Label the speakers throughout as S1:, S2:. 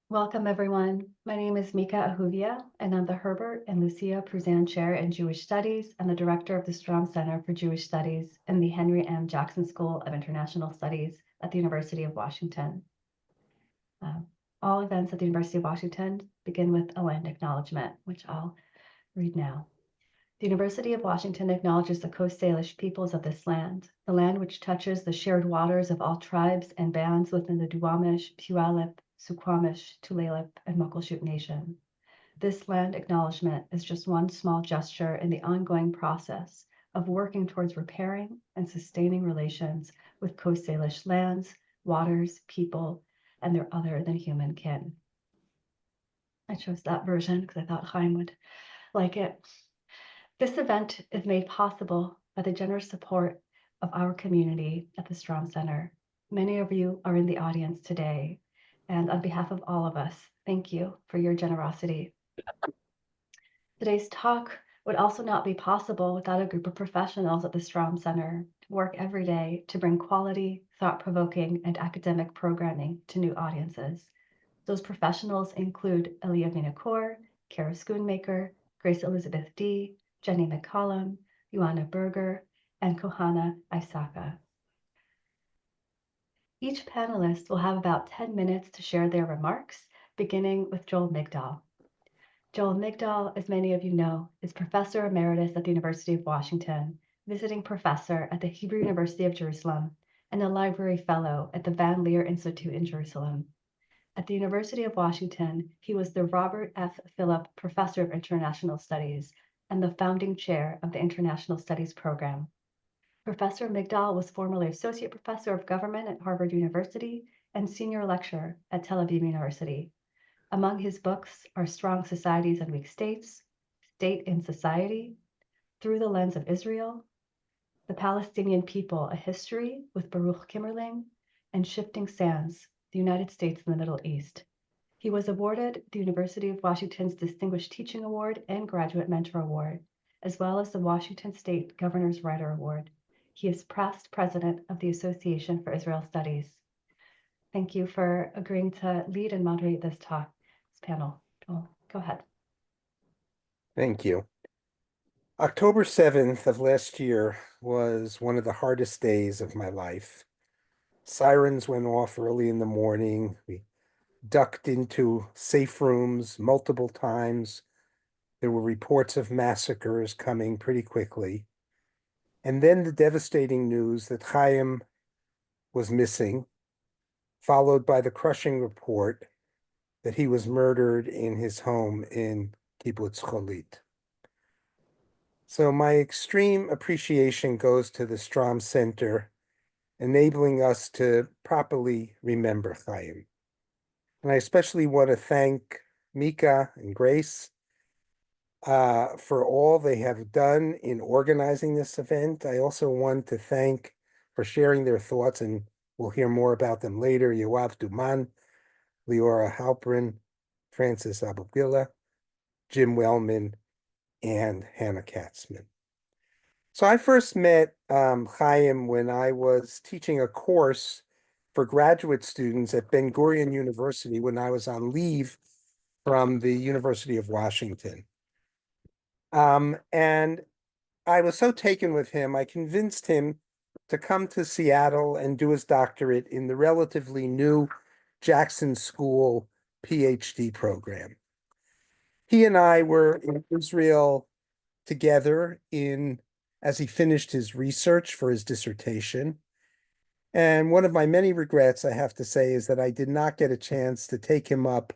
S1: Welcome, everyone. My name is Mika Ahuvia, and I'm the Herbert and Lucia Pruzan Chair in Jewish Studies and the Director of the Stroum Center for Jewish Studies in the Henry M. Jackson School of International Studies at the University of Washington. All events at the University of Washington begin with a land acknowledgement, which I'll read now. The University of Washington acknowledges the Coast Salish peoples of this land, the land which touches the shared waters of all tribes and bands within the Duwamish, Puyallup, Suquamish, Tulalip, and Muckleshoot Nation. This land acknowledgement is just one small gesture in the ongoing process of working towards repairing and sustaining relations with Coast Salish lands, waters, people, and their other than human kin. I chose that version because I thought Chaim would like it. This event is made possible by the generous support of our community at the Stroum Center. Many of you are in the audience today, and on behalf of all of us, thank you for your generosity. Today's talk would also not be possible without a group of professionals at the Stroum Center who work every day to bring quality, thought-provoking, and academic programming to new audiences. Those professionals include Elia Vinacour, Kara Schoonmaker, Grace Elizabeth D., Jenny McCollum, Joanna Berger, and Kohana Isaka. Each panelist will have about 10 minutes to share their remarks, beginning with Joel Migdal. Joel Migdal, as many of you know, is Professor Emeritus at the University of Washington, visiting professor at the Hebrew University of Jerusalem, and a library fellow at the Van Leer Institute in Jerusalem. At the University of Washington, he was the Robert F. Phillip Professor of International Studies and the founding chair of the International Studies program. Professor Migdal was formerly Associate Professor of Government at Harvard University and Senior Lecturer at Tel Aviv University. Among his books are Strong Societies and Weak States, State in Society, Through the Lens of Israel, The Palestinian People, A History with Baruch Kimmerling, and Shifting Sands, the United States and the Middle East. He was awarded the University of Washington's Distinguished Teaching Award and Graduate Mentor Award, as well as the Washington State Governor's Writer Award. He is past president of the Association for Israel Studies. Thank you for agreeing to lead and moderate this talk, this panel. Joel, go ahead.
S2: Thank you. October 7th of last year was one of the hardest days of my life. Sirens went off early in the morning. We ducked into safe rooms multiple times. There were reports of massacres coming pretty quickly. And then the devastating news that Hayim was missing, followed by the crushing report that he was murdered in his home in Kibbutz Cholit. So my extreme appreciation goes to the Stroum Center, enabling us to properly remember Chaim. And I especially want to thank Mika and Grace for all they have done in organizing this event. I also want to thank for sharing their thoughts, and we'll hear more about them later, Yoav Duman, Liora Halperin, Francis Abugbilla, Jim Wellman, and Hayim Katsman. So I first met Chaim when I was teaching a course for graduate students at Ben Gurion University when I was on leave from the University of Washington. And I was so taken with him, I convinced him to come to Seattle and do his doctorate in the relatively new Jackson School Ph.D. program. He and I were in Israel together as he finished his research for his dissertation. And one of my many regrets, I have to say, is that I did not get a chance to take him up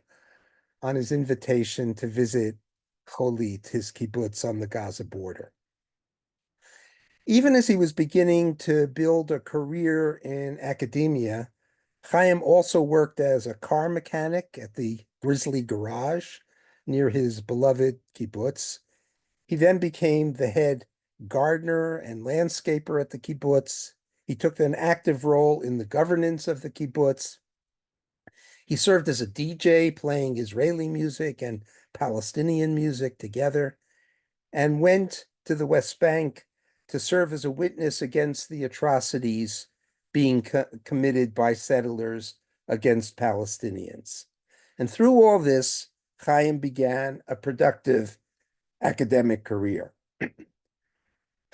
S2: on his invitation to visit Cholit, his kibbutz on the Gaza border. Even as he was beginning to build a career in academia, Chaim also worked as a car mechanic at the Grizzly Garage near his beloved kibbutz. He then became the head gardener and landscaper at the kibbutz. He took an active role in the governance of the kibbutz. He served as a DJ, playing Israeli music and Palestinian music together, and went to the West Bank to serve as a witness against the atrocities being committed by settlers against Palestinians. And through all this, Chaim began a productive academic career.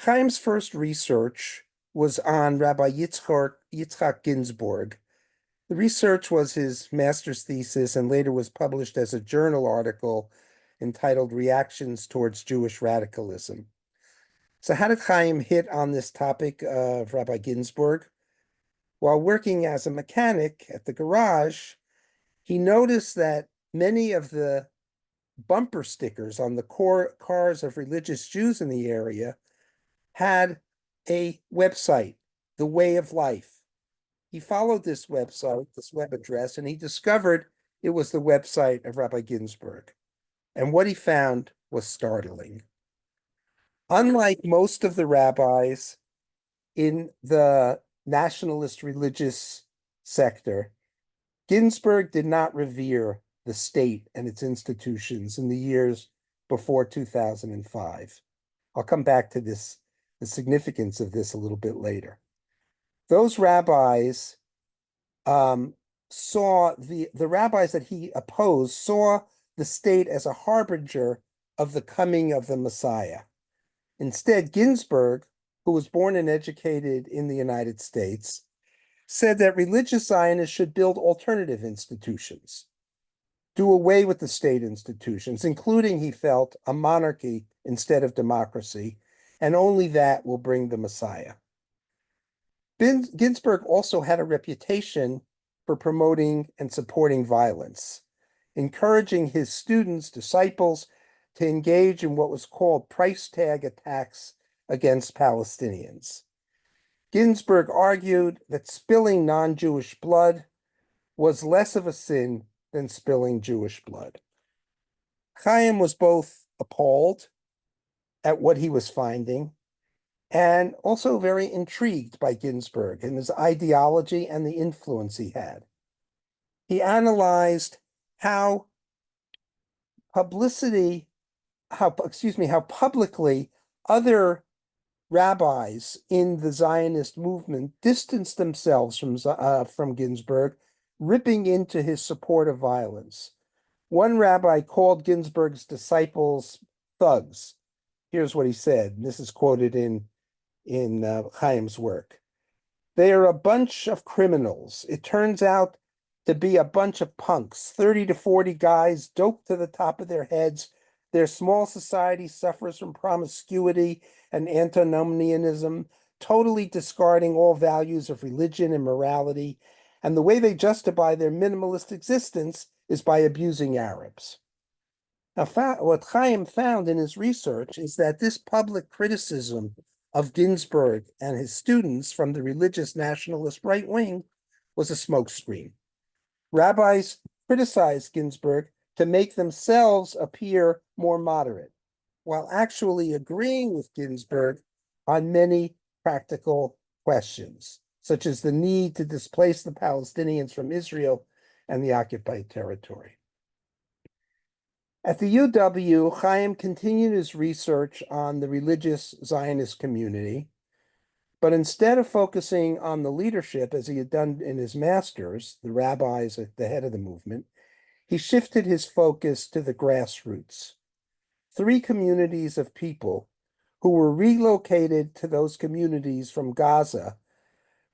S2: Chaim's first research was on Rabbi Yitzhak Ginsburg. The research was his master's thesis and later was published as a journal article entitled Reactions Towards Jewish Radicalism. So how did Chaim hit on this topic of Rabbi Ginsburg? While working as a mechanic at the garage, he noticed that many of the bumper stickers on the cars of religious Jews in the area had a website, The Way of Life. He followed this website, this web address, and he discovered it was the website of Rabbi Ginsburg. And what he found was startling. Unlike most of the rabbis in the nationalist religious sector, Ginsburg did not revere the state and its institutions in the years before 2005. I'll come back to this, the significance of this a little bit later. Those rabbis saw the rabbis that he opposed saw the state as a harbinger of the coming of the Messiah. Instead, Ginsburg, who was born and educated in the United States, said that religious Zionists should build alternative institutions, do away with the state institutions, including, he felt, a monarchy instead of democracy, and only that will bring the Messiah. Ginsburg also had a reputation for promoting and supporting violence, encouraging his students, disciples, to engage in what was called price tag attacks against Palestinians. Ginsburg argued that spilling non-Jewish blood was less of a sin than spilling Jewish blood. Chaim was both appalled at what he was finding and also very intrigued by Ginsburg and his ideology and the influence he had. He analyzed how publicly other rabbis in the Zionist movement distanced themselves from Ginsburg, ripping into his support of violence. One rabbi called Ginsburg's disciples thugs. Here's what he said, and this is quoted in Chaim's work. They are a bunch of criminals. It turns out to be a bunch of punks, 30 to 40 guys doped to the top of their heads. Their small society suffers from promiscuity and antinomianism, totally discarding all values of religion and morality. And the way they justify their minimalist existence is by abusing Arabs. Now, what Chaim found in his research is that this public criticism of Ginsburg and his students from the religious nationalist right wing was a smokescreen. Rabbis criticized Ginsburg to make themselves appear more moderate, while actually agreeing with Ginsburg on many practical questions, such as the need to displace the Palestinians from Israel and the occupied territory. At the UW, Chaim continued his research on the religious Zionist community, but instead of focusing on the leadership as he had done in his master's, the rabbis at the head of the movement, he shifted his focus to the grassroots. 3 communities of people who were relocated to those communities from Gaza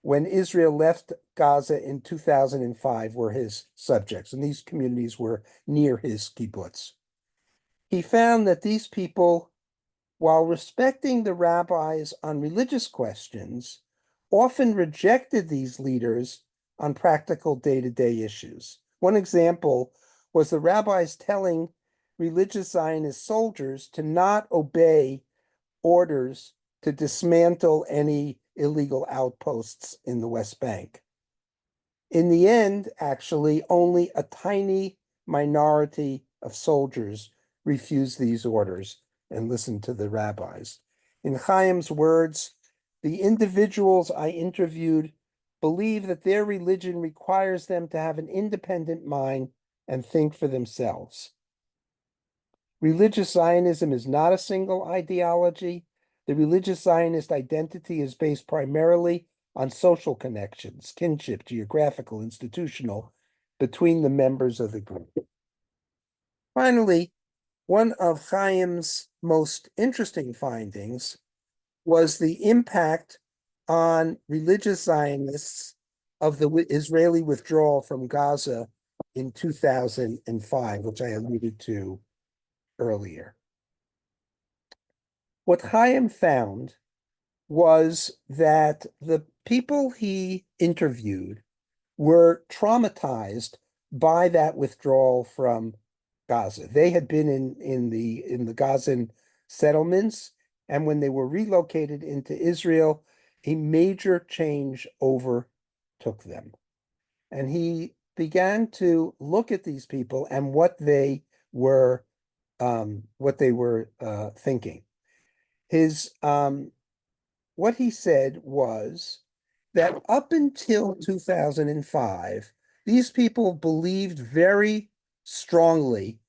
S2: when Israel left Gaza in 2005 were his subjects, and these communities were near his kibbutz. He found that these people, while respecting the rabbis on religious questions, often rejected these leaders on practical day-to-day issues. One example was the rabbis telling religious Zionist soldiers to not obey orders to dismantle any illegal outposts in the West Bank. In the end, actually, only a tiny minority of soldiers refused these orders and listened to the rabbis. In Chaim's words, the individuals I interviewed believe that their religion requires them to have an independent mind and think for themselves. Religious Zionism is not a single ideology. The religious Zionist identity is based primarily on social connections, kinship, geographical, institutional, between the members of the group. Finally, one of Chaim's most interesting findings was the impact on religious Zionists of the Israeli withdrawal from Gaza in 2005, which I alluded to earlier. What Chaim found was that the people he interviewed were traumatized by that withdrawal from Gaza. They had been in the Gazan settlements, and when they were relocated into Israel, a major change overtook them. And he began to look at these people and what they were thinking. What he said was that up until 2005, these people believed very strongly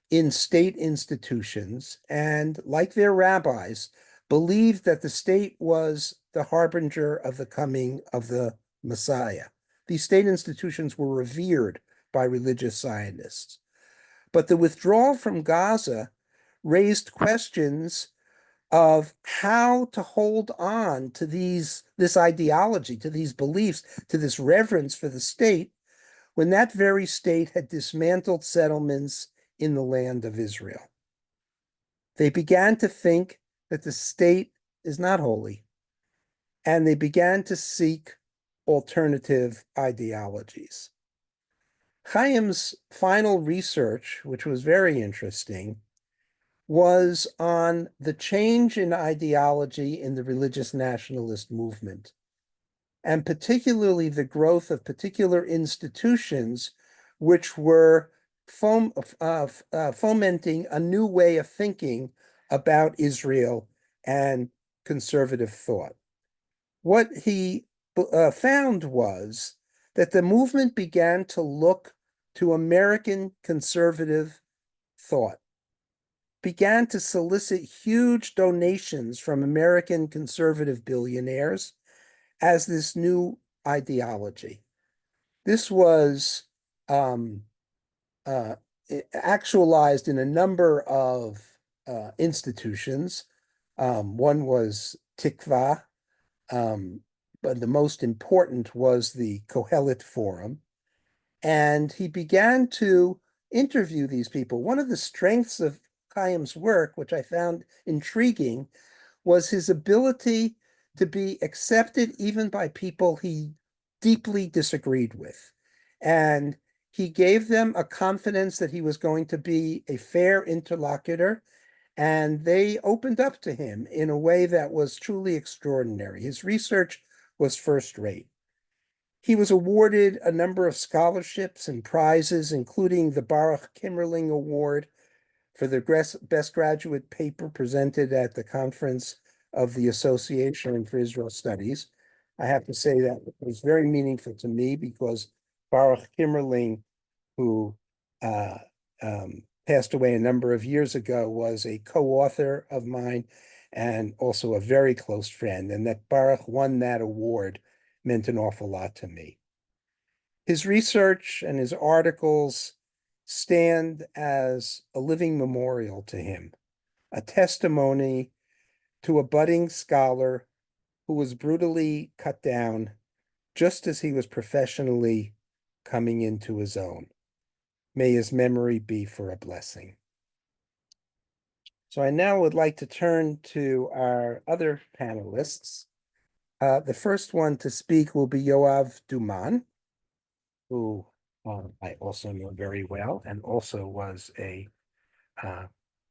S2: in state institutions and, like their rabbis, believed that the state was the harbinger of the coming of the Messiah. These state institutions were revered by religious Zionists. But the withdrawal from Gaza raised questions of how to hold on to this ideology, to these beliefs, to this reverence for the state, when that very state had dismantled settlements in the land of Israel. They began to think that the state is not holy, and they began to seek alternative ideologies. Chaim's final research, which was very interesting, was on the change in ideology in the religious nationalist movement, and particularly the growth of particular institutions which were fomenting a new way of thinking about Israel and conservative thought. What he found was that the movement began to look to American conservative thought, began to solicit huge donations from American conservative billionaires as this new ideology. This was actualized in a number of institutions. One was Tikva, but the most important was the Kohelet Forum. And he began to interview these people. One of the strengths of Chaim's work, which I found intriguing, was his ability to be accepted even by people he deeply disagreed with. And he gave them a confidence that he was going to be a fair interlocutor, and they opened up to him in a way that was truly extraordinary. His research was first rate. He was awarded a number of scholarships and prizes, including the Baruch Kimmerling Award for the best graduate paper presented at the conference of the Association for Israel Studies. I have to say that was very meaningful to me because Baruch Kimmerling, who passed away a number of years ago, was a co-author of mine and also a very close friend. And that Baruch won that award meant an awful lot to me. His research and his articles stand as a living memorial to him, a testimony to a budding scholar who was brutally cut down just as he was professionally coming into his own. May his memory be for a blessing. So I now would like to turn to our other panelists. The first one to speak will be Yoav Duman, who I also know very well and also was a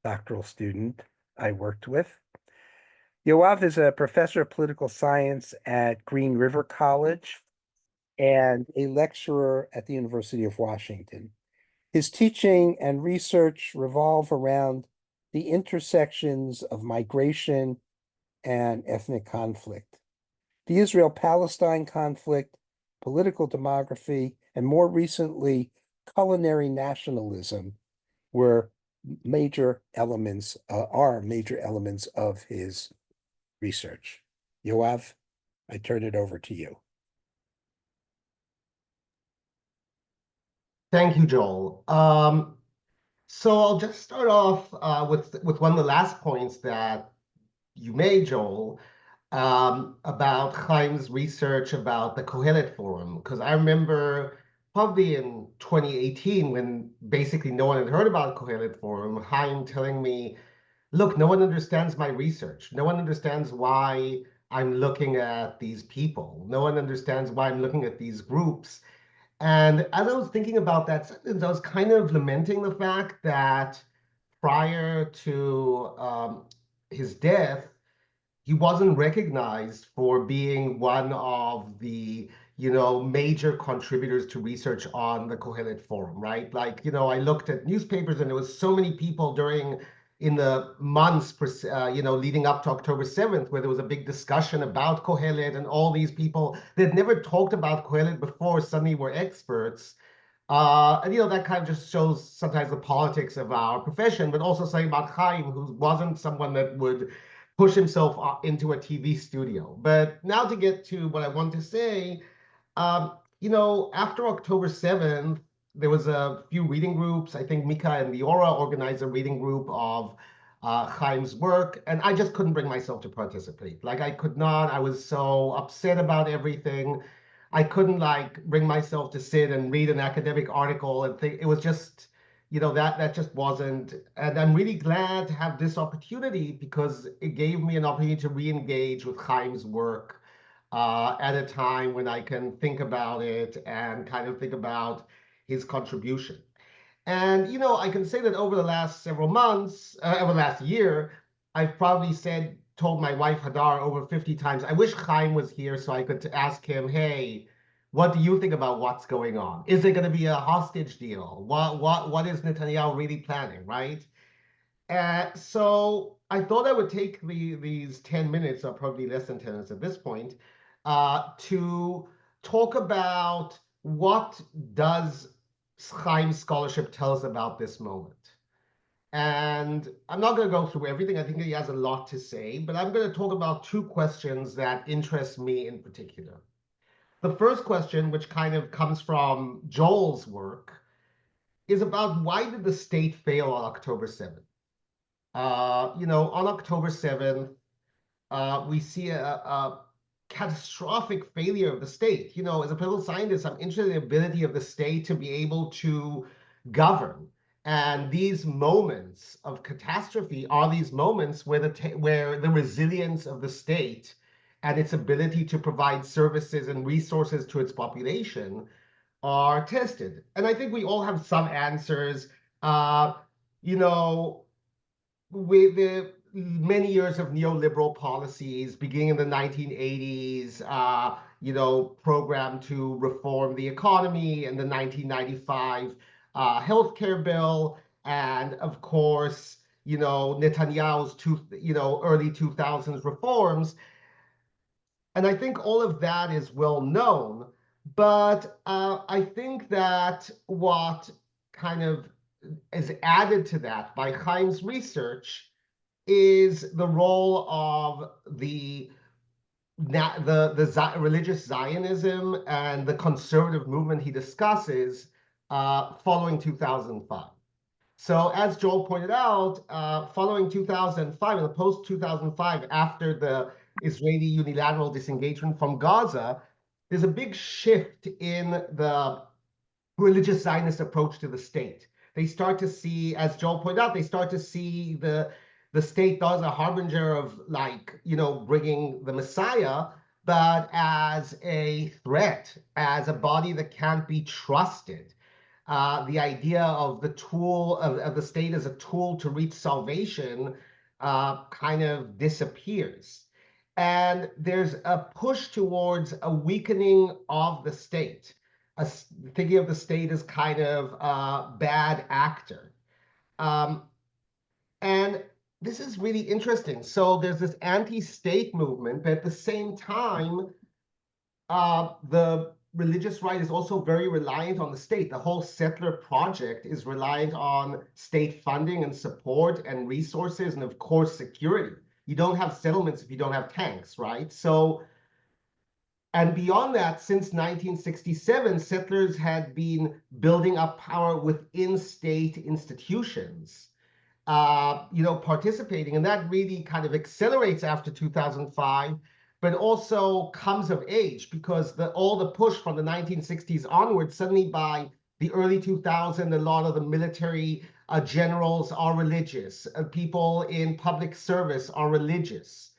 S2: doctoral student I worked with. Yoav is a professor of political science at Green River College and a lecturer at the University of Washington. His teaching and research revolve around the intersections of migration and ethnic conflict, the Israel-Palestine conflict, political demography, and more recently, culinary nationalism were major elements, are major elements of his research. Yoav, I turn it over to you.
S3: Thank you, Joel. So I'll just start off with one of the last points that you made, Joel, about Chaim's research about the Kohelet Forum, because I remember probably in 2018 when basically no one had heard about Kohelet Forum, Chaim telling me, look, no one understands my research. No one understands why I'm looking at these people. No one understands why I'm looking at these groups. And as I was thinking about that sentence, I was kind of lamenting the fact that prior to his death, he wasn't recognized for being one of the major contributors to research on the Kohelet Forum, right? Like, I looked at newspapers and there was so many people in the months leading up to October 7th, where there was a big discussion about Kohelet, and all these people that never talked about Kohelet before suddenly were experts. And that kind of just shows sometimes the politics of our profession, but also saying about Chaim, who wasn't someone that would push himself into a TV studio. But now to get to what I want to say, after October 7th, there was a few reading groups. I think Mika and Liora organized a reading group of Chaim's work, and I just couldn't bring myself to participate. Like, I could not. I was so upset about everything. I couldn't like bring myself to sit and read an academic article and think it was just, that just wasn't. And I'm really glad to have this opportunity because it gave me an opportunity to re-engage with Chaim's work at a time when I can think about it and kind of think about his contribution. And I can say that over the last several months, over the last year, I've probably told my wife Hadar over 50 times, I wish Chaim was here so I could ask him, hey, what do you think about what's going on? Is it going to be a hostage deal? What is Netanyahu really planning, right? So I thought I would take these 10 minutes, or probably less than 10 minutes at this point, to talk about what does Chaim's scholarship tell us about this moment. And I'm not going to go through everything. I think he has a lot to say, but I'm going to talk about two questions that interest me in particular. The first question, which kind of comes from Joel's work, is about why did the state fail on October 7th? On October 7th, we see a catastrophic failure of the state. As a political scientist, I'm interested in the ability of the state to be able to govern. And these moments of catastrophe are these moments where the resilience of the state and its ability to provide services and resources to its population are tested. And I think we all have some answers. You know, with the many years of neoliberal policies beginning in the 1980s, program to reform the economy, and the 1995 healthcare bill, and of course, Netanyahu's early 2000s reforms. And I think all of that is well known, but I think that what kind of is added to that by Chaim's research is the role of the religious Zionism and the conservative movement he discusses following 2005. So as Joel pointed out, following 2005, in the post-2005, after the Israeli unilateral disengagement from Gaza, there's a big shift in the religious Zionist approach to the state. They start to see, as Joel pointed out, they start to see the state not as a harbinger of bringing the Messiah, but as a threat, as a body that can't be trusted. The idea of the tool of the state as a tool to reach salvation kind of disappears. And there's a push towards a weakening of the state, thinking of the state as kind of a bad actor. And this is really interesting. So there's this anti-state movement, but at the same time, the religious right is also very reliant on the state. The whole settler project is reliant on state funding and support and resources, and of course, security. You don't have settlements if you don't have tanks, right? So And beyond that, since 1967, settlers had been building up power within state institutions, participating. And that really kind of accelerates after 2005, but also comes of age because all the push from the 1960s onward, suddenly by the early 2000s, a lot of the military generals are religious. People in public service are religious.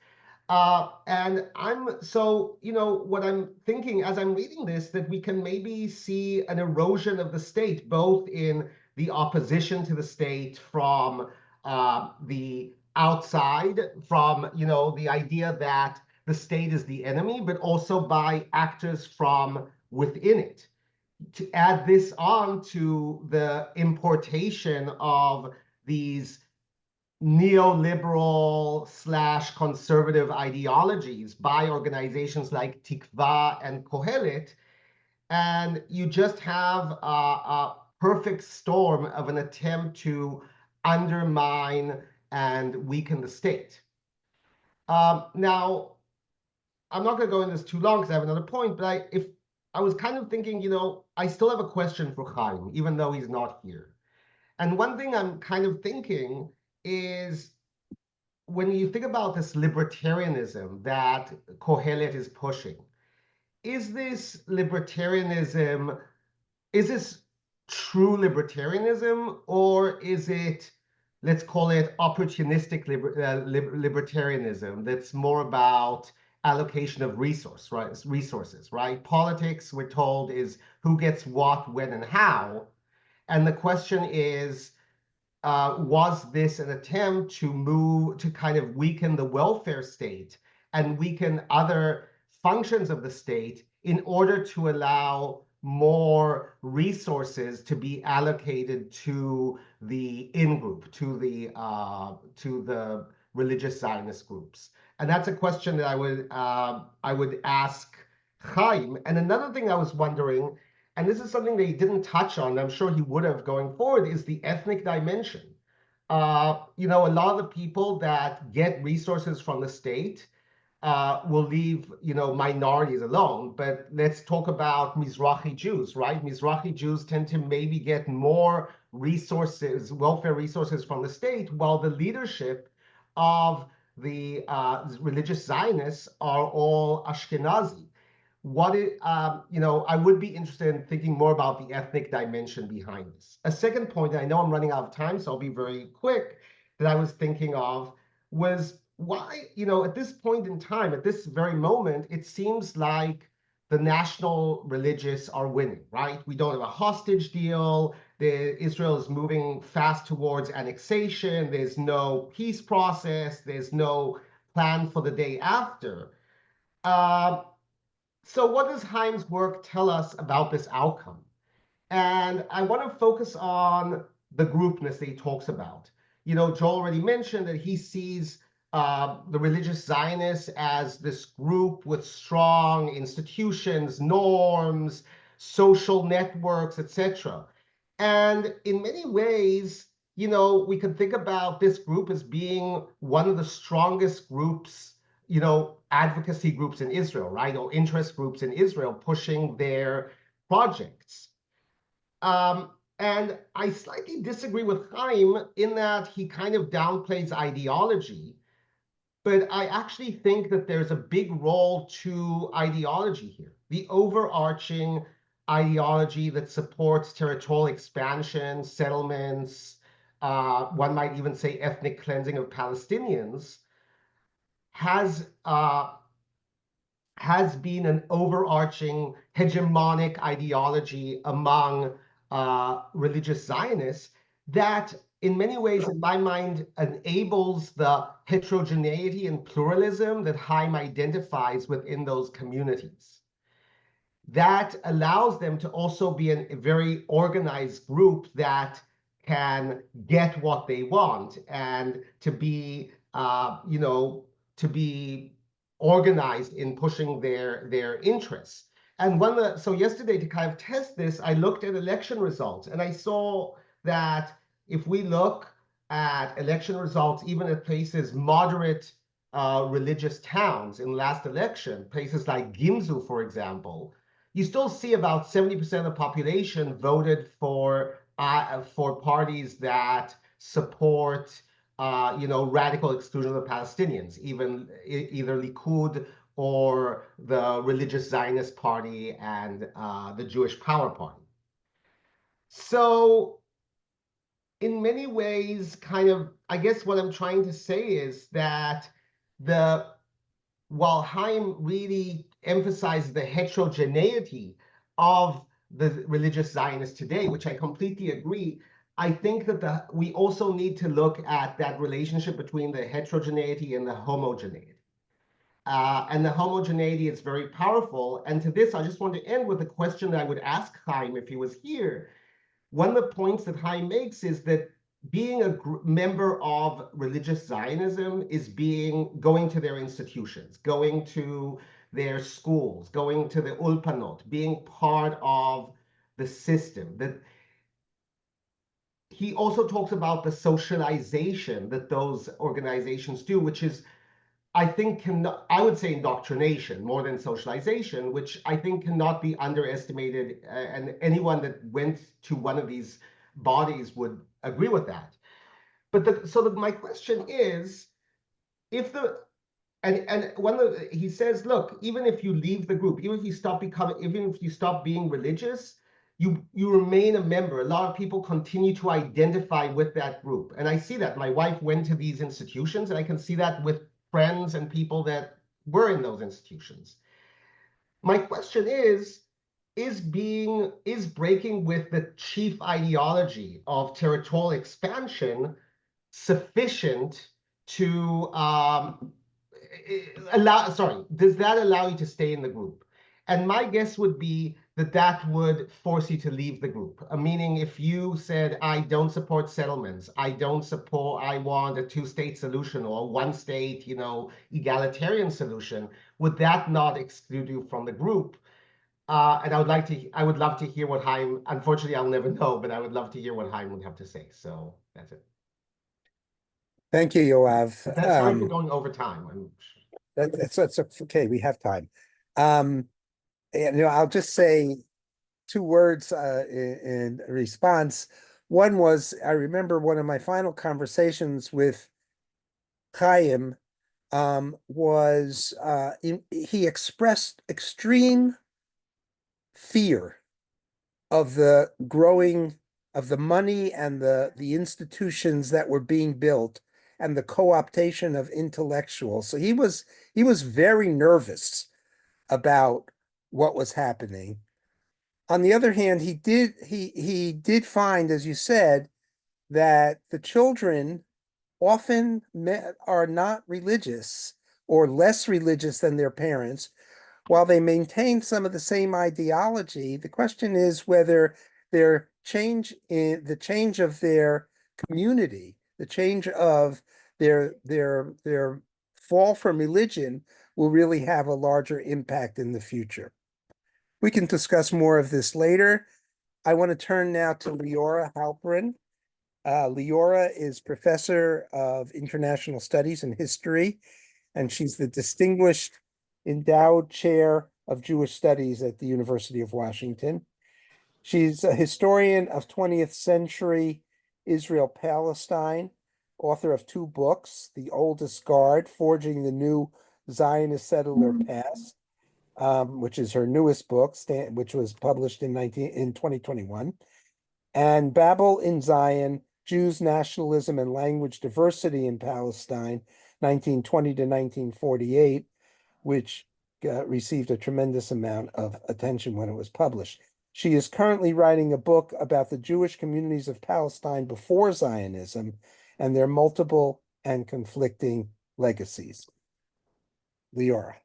S3: And what I'm thinking as I'm reading this, that we can maybe see an erosion of the state, both in the opposition to the state from the outside, from, the idea that the state is the enemy, but also by actors from within it. To add this on to the importation of these neoliberal / conservative ideologies by organizations like Tikva and Kohelet, and you just have a perfect storm of an attempt to undermine and weaken the state. Now, I'm not going to go into this too long because I have another point, but if I was kind of thinking, I still have a question for Chaim, even though he's not here. And one thing I'm kind of thinking is, when you think about this libertarianism that Kohelet is pushing, is this libertarianism, is this true libertarianism, or is it, let's call it opportunistic libertarianism that's more about allocation of resources, right? Politics, we're told, is who gets what, when, and how. And the question is, was this an attempt to kind of weaken the welfare state and weaken other functions of the state in order to allow more resources to be allocated to the in-group, to the religious Zionist groups? And that's a question that I would ask Chaim. And another thing I was wondering, and this is something that he didn't touch on, I'm sure he would have going forward, is the ethnic dimension. A lot of the people that get resources from the state will leave, minorities alone. But let's talk about Mizrahi Jews, right? Mizrahi Jews tend to maybe get more resources, welfare resources from the state, while the leadership of the religious Zionists are all Ashkenazi. I would be interested in thinking more about the ethnic dimension behind this. A second point, and I know I'm running out of time, so I'll be very quick, that I was thinking of was why, at this point in time, at this very moment, it seems like the national religious are winning, right? We don't have a hostage deal. Israel is moving fast towards annexation. There's no peace process. There's no plan for the day after. So what does Chaim's work tell us about this outcome? And I want to focus on the groupness that he talks about. Joel already mentioned that he sees the religious Zionists as this group with strong institutions, norms, social networks, etc. And in many ways, we can think about this group as being one of the strongest groups, advocacy groups in Israel, right? Or interest groups in Israel pushing their projects. And I slightly disagree with Chaim in that he kind of downplays ideology, but I actually think that there's a big role to ideology here. The overarching ideology that supports territorial expansion, settlements, one might even say ethnic cleansing of Palestinians, has been an overarching hegemonic ideology among religious Zionists that in many ways, in my mind, enables the heterogeneity and pluralism that Chaim identifies within those communities. That allows them to also be a very organized group that can get what they want and to be, to be organized in pushing their interests. And so yesterday, to kind of test this, I looked at election results, and I saw that if we look at election results, even at places moderate religious towns in last election, places like Gimzu, for example, you still see about 70% of the population voted for parties that support radical exclusion of the Palestinians, even either Likud or the Religious Zionist Party and the Jewish Power Party. So in many ways, I guess what I'm trying to say is that while Hayim really emphasized the heterogeneity of the religious Zionists today, which I completely agree, I think that we also need to look at that relationship between the heterogeneity and the homogeneity. And the homogeneity is very powerful. And to this, I just want to end with a question that I would ask Hayim if he was here. One of the points that Hayim makes is that being a member of religious Zionism is going to their institutions, going to their schools, going to the ulpanot, being part of the system. That he also talks about the socialization that those organizations do, which is, I think, I would say indoctrination more than socialization, which I think cannot be underestimated. And anyone that went to one of these bodies would agree with that. But my question is, he says, look, even if you leave the group, even if you stop being religious, you remain a member. A lot of people continue to identify with that group. And I see that. My wife went to these institutions, and I can see that with friends and people that were in those institutions. My question is breaking with the chief ideology of territorial expansion sufficient to does that allow you to stay in the group? And my guess would be that would force you to leave the group. Meaning, if you said, I don't support settlements, I want a two-state solution or a one-state, egalitarian solution, would that not exclude you from the group? And I would love to hear what Hayim, unfortunately, I'll never know, but I would love to hear what Hayim would have to say. So that's it.
S2: Thank you, Yoav.
S3: Sorry for going over time.
S2: That's okay. We have time. I'll just say 2 words in response. One was, I remember one of my final conversations with Hayim was he expressed extreme fear of the growing of the money and the institutions that were being built and the co-optation of intellectuals. So he was very nervous about what was happening. On the other hand, he did find, as you said, that the children often are not religious or less religious than their parents. While they maintain some of the same ideology, the question is whether the change of their community, the change of their fall from religion will really have a larger impact in the future. We can discuss more of this later. I want to turn now to Liora Halperin. Liora is Professor of International Studies and History, and she's the Distinguished Endowed Chair of Jewish Studies at the University of Washington. She's a historian of 20th century Israel-Palestine, author of 2 books, The Oldest Guard, Forging the New Zionist Settler Past, which is her newest book, which was published in 2021, and Babel in Zion, Jews, Nationalism, and Language Diversity in Palestine, 1920 to 1948, which received a tremendous amount of attention when it was published. She is currently writing a book about the Jewish communities of Palestine before Zionism and their multiple and conflicting legacies. Liora.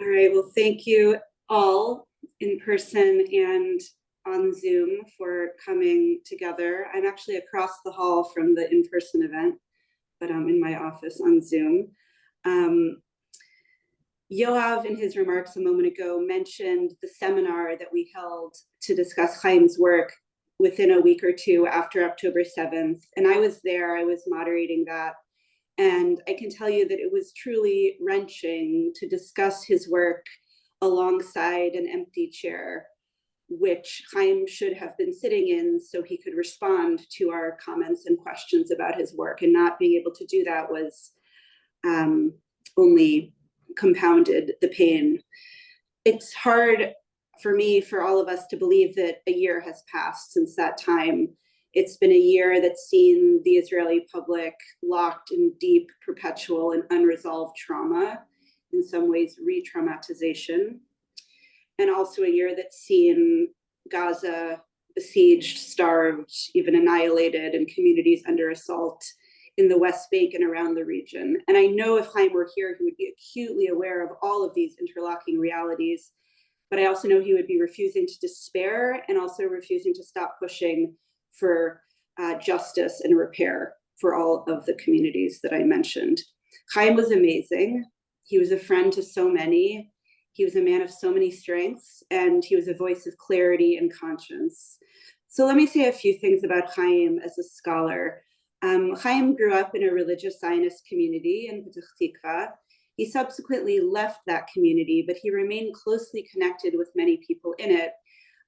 S4: All right, well, thank you all in person and on Zoom for coming together. I'm actually across the hall from the in-person event, but I'm in my office on Zoom. Yoav, in his remarks a moment ago, mentioned the seminar that we held to discuss Hayim's work within a week or 2 after October 7th. And I was there, I was moderating that. And I can tell you that it was truly wrenching to discuss his work alongside an empty chair, which Hayim should have been sitting in so he could respond to our comments and questions about his work. And not being able to do that was only compounded the pain. It's hard for me, for all of us, to believe that a year has passed since that time. It's been a year that's seen the Israeli public locked in deep, perpetual, and unresolved trauma, in some ways re-traumatization, and also a year that's seen Gaza besieged, starved, even annihilated, and communities under assault in the West Bank and around the region. And I know if Hayim were here, he would be acutely aware of all of these interlocking realities, but I also know he would be refusing to despair and also refusing to stop pushing for justice and repair for all of the communities that I mentioned. Hayim was amazing. He was a friend to so many. He was a man of so many strengths, and he was a voice of clarity and conscience. So let me say a few things about Hayim as a scholar. Hayim grew up in a religious Zionist community in Petah Tikva. He subsequently left that community, but he remained closely connected with many people in it.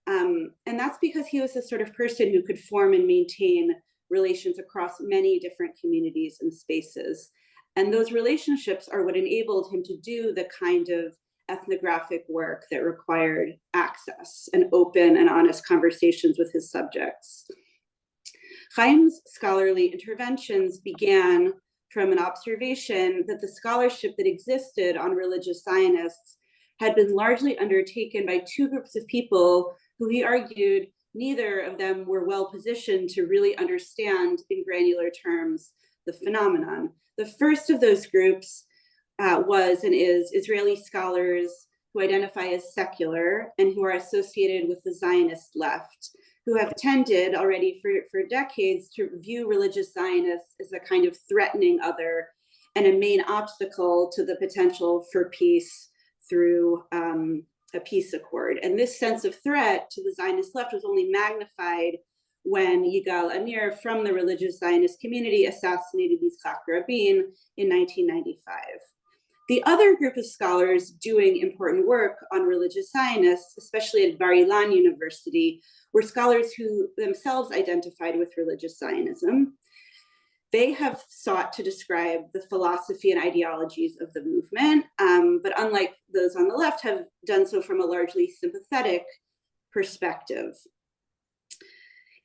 S4: And that's because he was the sort of person who could form and maintain relations across many different communities and spaces. And those relationships are what enabled him to do the kind of ethnographic work that required access and open and honest conversations with his subjects. Hayim's scholarly interventions began from an observation that the scholarship that existed on religious Zionists had been largely undertaken by two groups of people who he argued neither of them were well positioned to really understand in granular terms the phenomenon. The first of those groups was and is Israeli scholars who identify as secular and who are associated with the Zionist left, who have tended already for decades to view religious Zionists as a kind of threatening other and a main obstacle to the potential for peace through a peace accord. And this sense of threat to the Zionist left was only magnified when Yigal Amir from the religious Zionist community assassinated Yitzhak Rabin in 1995. The other group of scholars doing important work on religious Zionists, especially at Bar Ilan University, were scholars who themselves identified with religious Zionism. They have sought to describe the philosophy and ideologies of the movement, but unlike those on the left, have done so from a largely sympathetic perspective.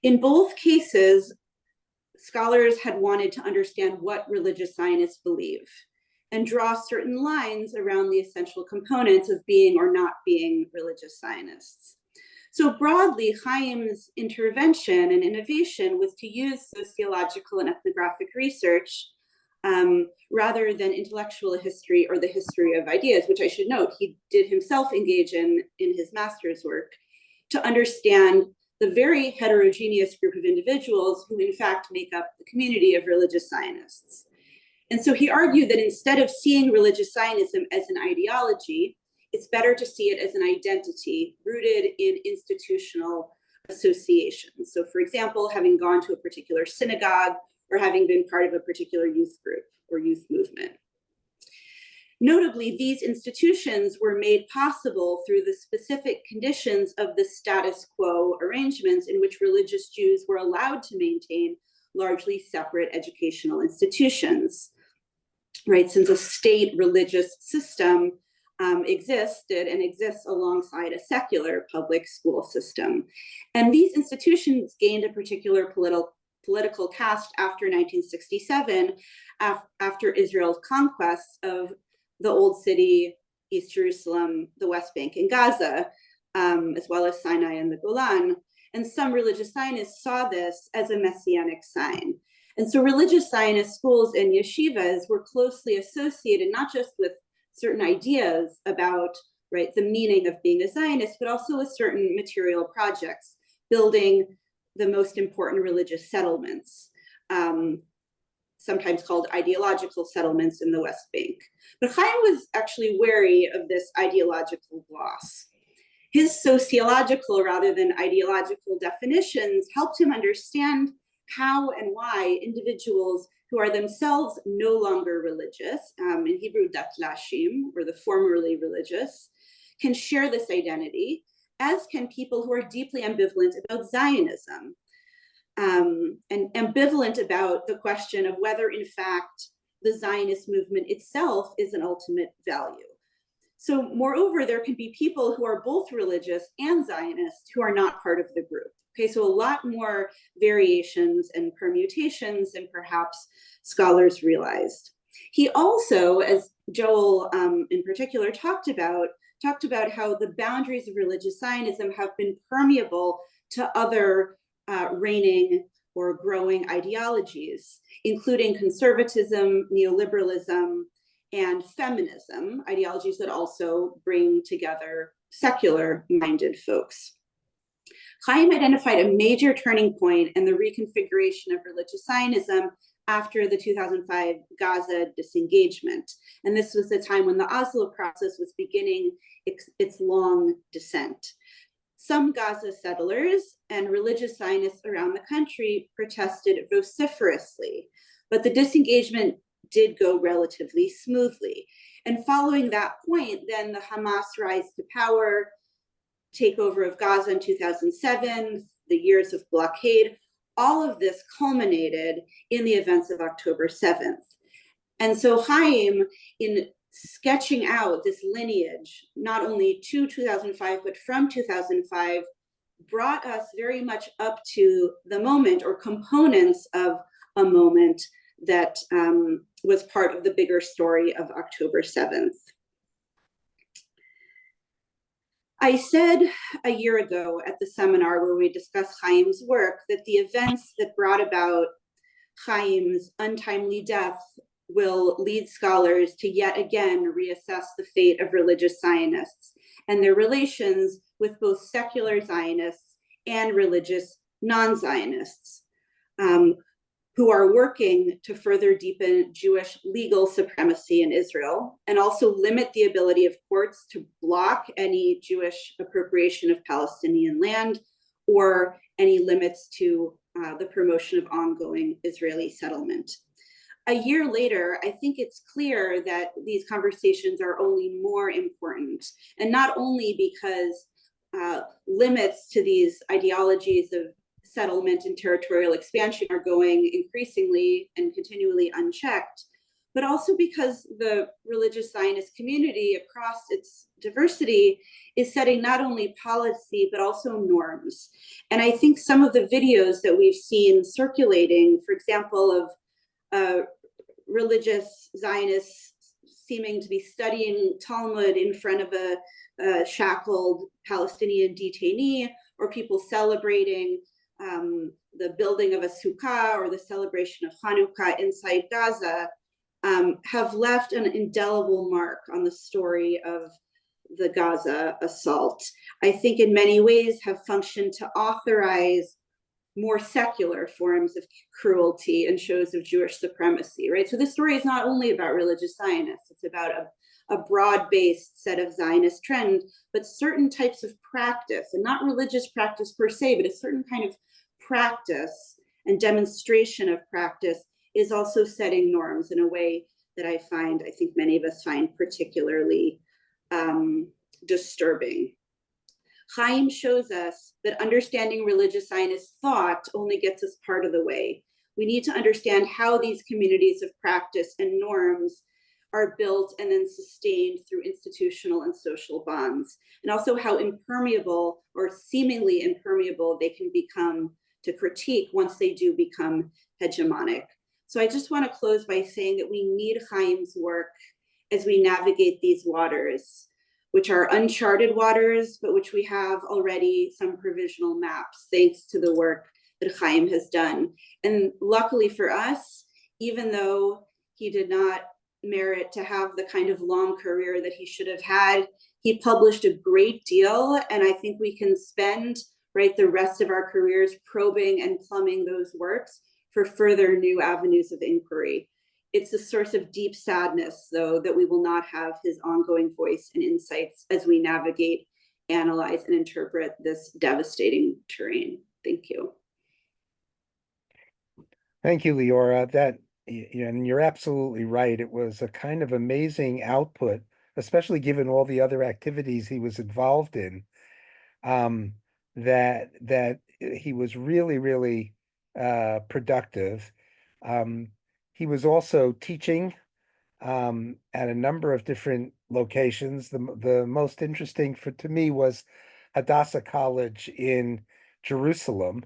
S4: In both cases, scholars had wanted to understand what religious Zionists believe and draw certain lines around the essential components of being or not being religious Zionists. So broadly, Hayim's intervention and innovation was to use sociological and ethnographic research rather than intellectual history or the history of ideas, which I should note he did himself engage in his master's work, to understand the very heterogeneous group of individuals who in fact make up the community of religious Zionists. And so he argued that instead of seeing religious Zionism as an ideology, it's better to see it as an identity rooted in institutional associations. So for example, having gone to a particular synagogue or having been part of a particular youth group or youth movement. Notably, these institutions were made possible through the specific conditions of the status quo arrangements in which religious Jews were allowed to maintain largely separate educational institutions, right? Since a state religious system existed and exists alongside a secular public school system. And these institutions gained a particular political cast after 1967, after Israel's conquests of the Old City, East Jerusalem, the West Bank, and Gaza, as well as Sinai and the Golan. And some religious Zionists saw this as a messianic sign. And so religious Zionist schools and yeshivas were closely associated, not just with certain ideas about, right, the meaning of being a Zionist, but also with certain material projects, building the most important religious settlements, sometimes called ideological settlements in the West Bank. But Hayim was actually wary of this ideological gloss. His sociological rather than ideological definitions helped him understand how and why individuals who are themselves no longer religious, in Hebrew, datlashim, or the formerly religious, can share this identity, as can people who are deeply ambivalent about Zionism, and ambivalent about the question of whether, in fact, the Zionist movement itself is an ultimate value. So moreover, there can be people who are both religious and Zionist who are not part of the group. Okay, so a lot more variations and permutations than perhaps scholars realized. He also, as Joel in particular talked about how the boundaries of religious Zionism have been permeable to other reigning or growing ideologies, including conservatism, neoliberalism, and feminism, ideologies that also bring together secular-minded folks. Hayim identified a major turning point in the reconfiguration of religious Zionism after the 2005 Gaza disengagement. And this was the time when the Oslo process was beginning its long descent. Some Gaza settlers and religious Zionists around the country protested vociferously, but the disengagement did go relatively smoothly. And following that point, then the Hamas rise to power, takeover of Gaza in 2007, the years of blockade, all of this culminated in the events of October 7th. And so Hayim, in sketching out this lineage, not only to 2005, but from 2005, brought us very much up to the moment or components of a moment that was part of the bigger story of October 7th. I said a year ago at the seminar where we discussed Hayim's work that the events that brought about Hayim's untimely death will lead scholars to yet again reassess the fate of religious Zionists and their relations with both secular Zionists and religious non-Zionists, who are working to further deepen Jewish legal supremacy in Israel and also limit the ability of courts to block any Jewish appropriation of Palestinian land or any limits to the promotion of ongoing Israeli settlement. A year later, I think it's clear that these conversations are only more important, and not only because limits to these ideologies of settlement and territorial expansion are going increasingly and continually unchecked, but also because the religious Zionist community across its diversity is setting not only policy, but also norms. And I think some of the videos that we've seen circulating, for example, of religious Zionists seeming to be studying Talmud in front of a shackled Palestinian detainee, or people celebrating the building of a sukkah or the celebration of Hanukkah inside Gaza, have left an indelible mark on the story of the Gaza assault. I think in many ways have functioned to authorize more secular forms of cruelty and shows of Jewish supremacy, right? So this story is not only about religious Zionists, it's about a broad-based set of Zionist trends, but certain types of practice, and not religious practice per se, but a certain kind of practice and demonstration of practice is also setting norms in a way that I think many of us find particularly disturbing. Hayim shows us that understanding religious Zionist thought only gets us part of the way. We need to understand how these communities of practice and norms are built and then sustained through institutional and social bonds, and also how impermeable or seemingly impermeable they can become to critique once they do become hegemonic. So I just want to close by saying that we need Hayim's work as we navigate these waters, which are uncharted waters, but which we have already some provisional maps, thanks to the work that Hayim has done. And luckily for us, even though he did not merit to have the kind of long career that he should have had, he published a great deal, and I think we can spend the rest of our careers probing and plumbing those works for further new avenues of inquiry. It's a source of deep sadness, though, that we will not have his ongoing voice and insights as we navigate, analyze, and interpret this devastating terrain. Thank you.
S2: Thank you, Liora. And you're absolutely right. It was a kind of amazing output, especially given all the other activities he was involved in. That he was really, really productive. He was also teaching at a number of different locations. The most interesting to me was Hadassah College in Jerusalem,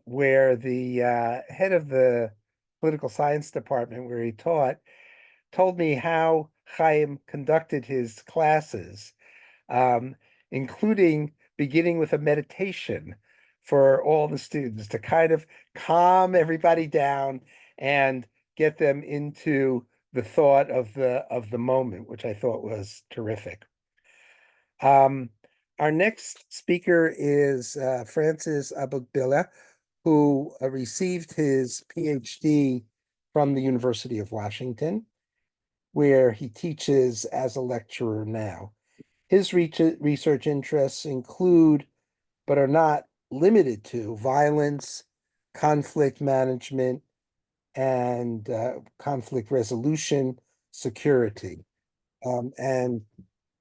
S2: where the head of the political science department where he taught told me how Chaim conducted his classes, um, including beginning with a meditation for all the students to kind of calm everybody down and get them into the thought of the moment, which I thought was terrific. Our next speaker is Francis Abugbilla, who received his Ph.D. from the University of Washington, where he teaches as a lecturer now. His research interests include, but are not limited to, violence, conflict management, and conflict resolution, security. And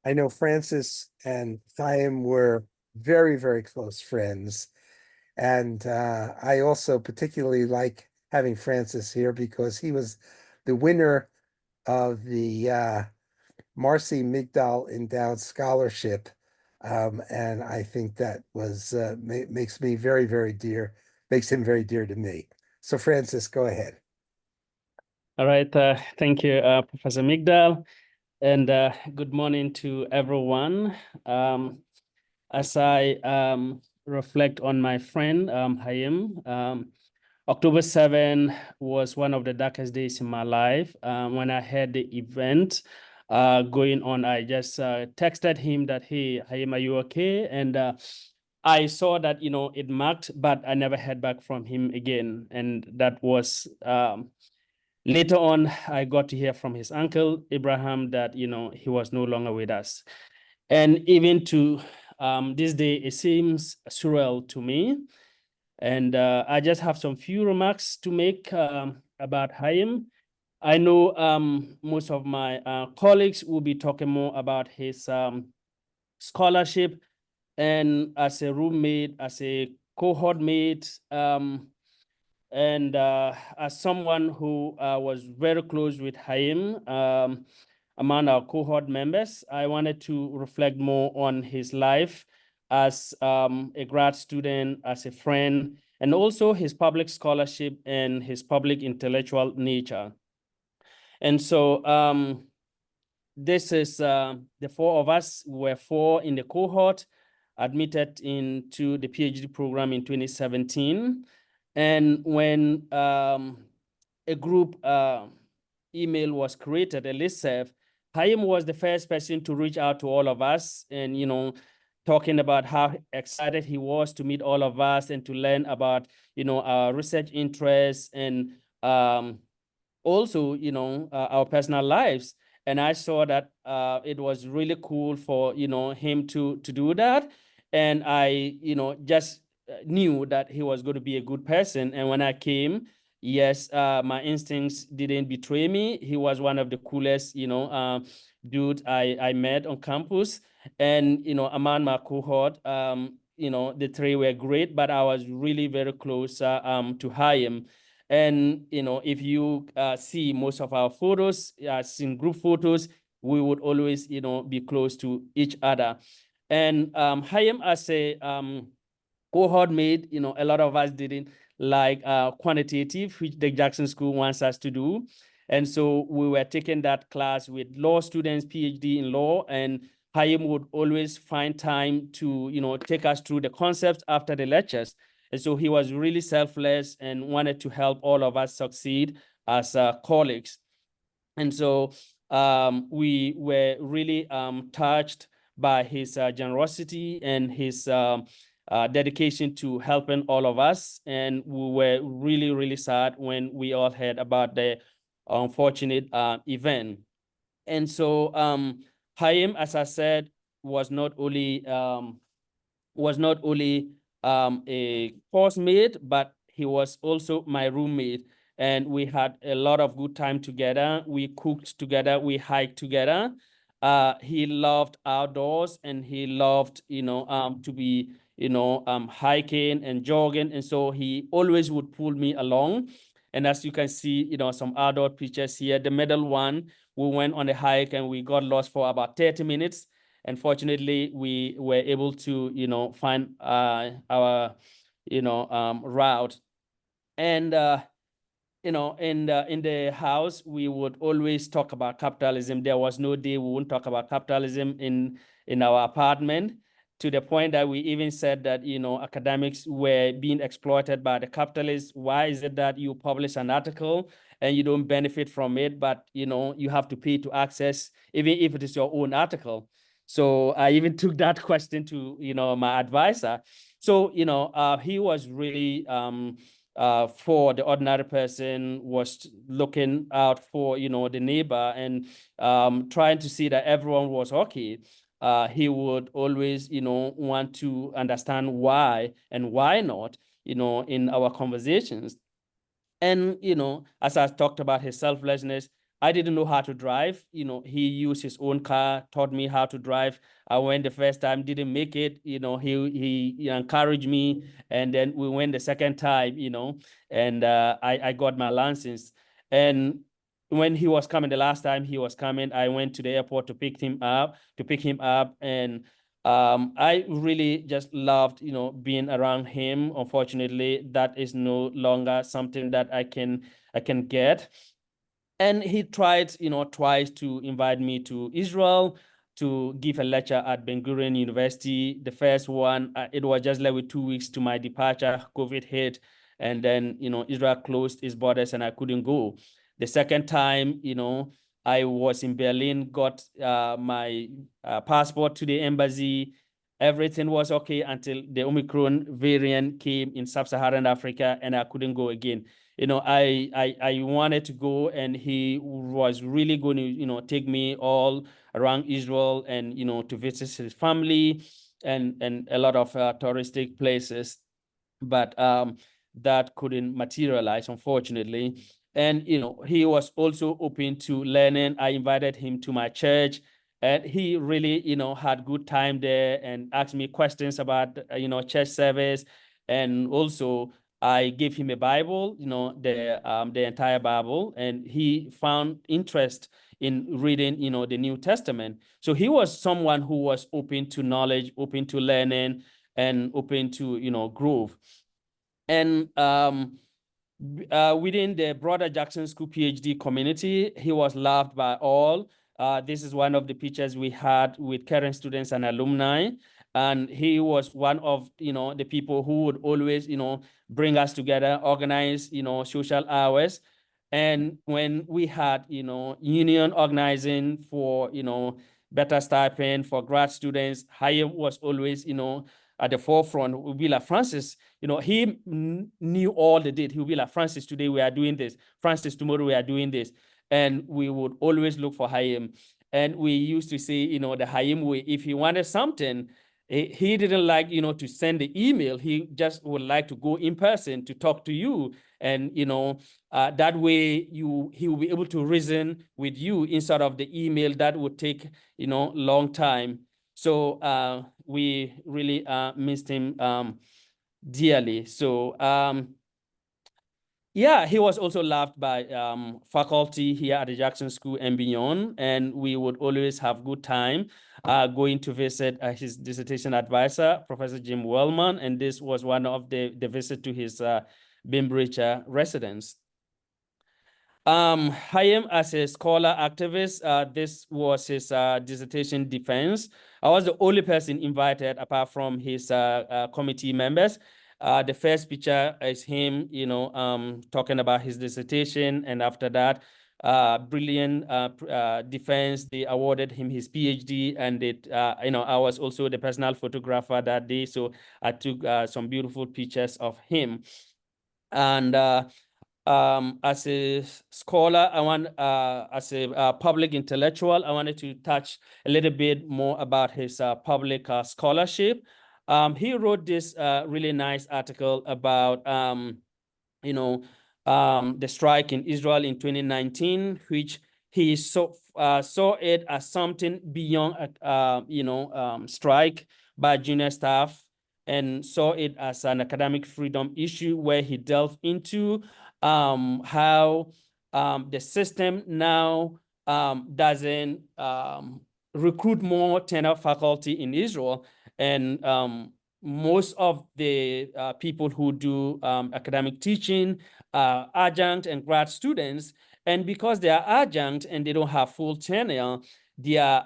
S2: I know Francis and Chaim were very, very close friends. And I also particularly like having Francis here because he was the winner of the Marcy Migdal Endowed Scholarship. And I think that was makes me very, very dear, makes him very dear to me. So Francis, go ahead.
S5: All right, thank you, Professor Migdal, and good morning to everyone. As I reflect on my friend, Hayim, October 7 was one of the darkest days in my life. When I had the event going on, I just texted him that, hey, Hayim, are you okay? And I saw that, it marked, but I never heard back from him again. And that was, later on, I got to hear from his uncle, Abraham, that, he was no longer with us. And even to this day, it seems surreal to me. And I just have some few remarks to make about Hayim. I know most of my colleagues will be talking more about his scholarship, and as a roommate, as a cohort mate, and as someone who was very close with Hayim among our cohort members, I wanted to reflect more on his life as a grad student, as a friend, and also his public scholarship and his public intellectual nature. And so this is the four of us. We were four in the cohort, admitted into the PhD program in 2017. And when a group email was created, a listserv, Hayim was the first person to reach out to all of us and, talking about how excited he was to meet all of us and to learn about, our research interests and also, our personal lives. And I saw that it was really cool for, him to do that. And I, just knew that he was going to be a good person. And when I came, yes, my instincts didn't betray me. He was one of the coolest, dude I met on campus. And, among my cohort, the three were great, but I was really very close to Hayim. And, if you see most of our photos, in group photos, we would always, be close to each other. And Hayim, as a cohort mate, a lot of us didn't like quantitative, which the Jackson School wants us to do. And so we were taking that class with law students, PhD in law, and Hayim would always find time to, take us through the concepts after the lectures. And so he was really selfless and wanted to help all of us succeed as colleagues. And so we were really touched by his generosity and his dedication to helping all of us. And we were really, really sad when we all heard about the unfortunate event. And so Hayim, as I said, was not only a course mate, but he was also my roommate, and we had a lot of good time together. We cooked together, we hiked together. He loved outdoors, and he loved, to be, hiking and jogging. And so he always would pull me along. And as you can see, some outdoor pictures here, the middle one, we went on a hike and we got lost for about 30 minutes. And fortunately, we were able to, find our, route. And, in the house, we would always talk about capitalism. There was no day we wouldn't talk about capitalism in our apartment, to the point that we even said that, academics were being exploited by the capitalists. Why is it that you publish an article and you don't benefit from it, but, you have to pay to access, even if it is your own article? So I even took that question to, my advisor. So, he was really, for the ordinary person, was looking out for, the neighbor, and trying to see that everyone was okay. He would always, want to understand why and why not, in our conversations. And, as I talked about his selflessness, I didn't know how to drive. He used his own car, taught me how to drive. I went the first time, didn't make it. He encouraged me, and then we went the second time. And I got my license. And when he was coming, the last time he was coming, I went to the airport to pick him up. And I really just loved, being around him. Unfortunately, that is no longer something that I can get. And he tried, twice to invite me to Israel to give a lecture at Ben Gurion University. The first one, it was just like with 2 weeks to my departure, COVID hit, and then, Israel closed its borders and I couldn't go. The second time, I was in Berlin, got my passport to the embassy. Everything was okay until the Omicron variant came in sub-Saharan Africa, and I couldn't go again. I wanted to go, and he was really going to, take me all around Israel and, to visit his family and a lot of touristic places. But that couldn't materialize, unfortunately. And, he was also open to learning. I invited him to my church, and he really, had good time there and asked me questions about, church service. And also I gave him a Bible, the entire Bible, and he found interest in reading, the New Testament. So he was someone who was open to knowledge, open to learning, and open to, growth. And within the broader Jackson School PhD community, he was loved by all. This is one of the pictures we had with current students and alumni. And he was one of, the people who would always, bring us together, organize, social hours. And when we had, union organizing for, better stipend for grad students, Hayim was always, at the forefront. Would be like, Francis, he knew all the date. He would be like, Francis, today we are doing this. Francis, tomorrow we are doing this. And we would always look for Hayim. And we used to say, the Hayim way, if he wanted something, he didn't like, to send the email. He just would like to go in person to talk to you. And, that way he will be able to reason with you instead of the email that would take, long time. So we really missed him dearly. So yeah, he was also loved by faculty here at the Jackson School and beyond, and we would always have good time going to visit his dissertation advisor, Professor Jim Wellman, and this was one of the visit to his Bainbridge residence. Hayim, as a scholar activist, this was his dissertation defense. I was the only person invited apart from his committee members. The first picture is him, talking about his dissertation, and after that, brilliant defense. They awarded him his PhD, and I was also the personal photographer that day, so I took some beautiful pictures of him. And as a scholar, as a public intellectual, I wanted to touch a little bit more about his public scholarship. He wrote this really nice article about the strike in Israel in 2019, which he saw it as something beyond strike by junior staff, and saw it as an academic freedom issue, where he delved into how the system now doesn't recruit more tenure faculty in Israel, and most of the people who do academic teaching are adjunct and grad students, and because they are adjunct and they don't have full tenure, their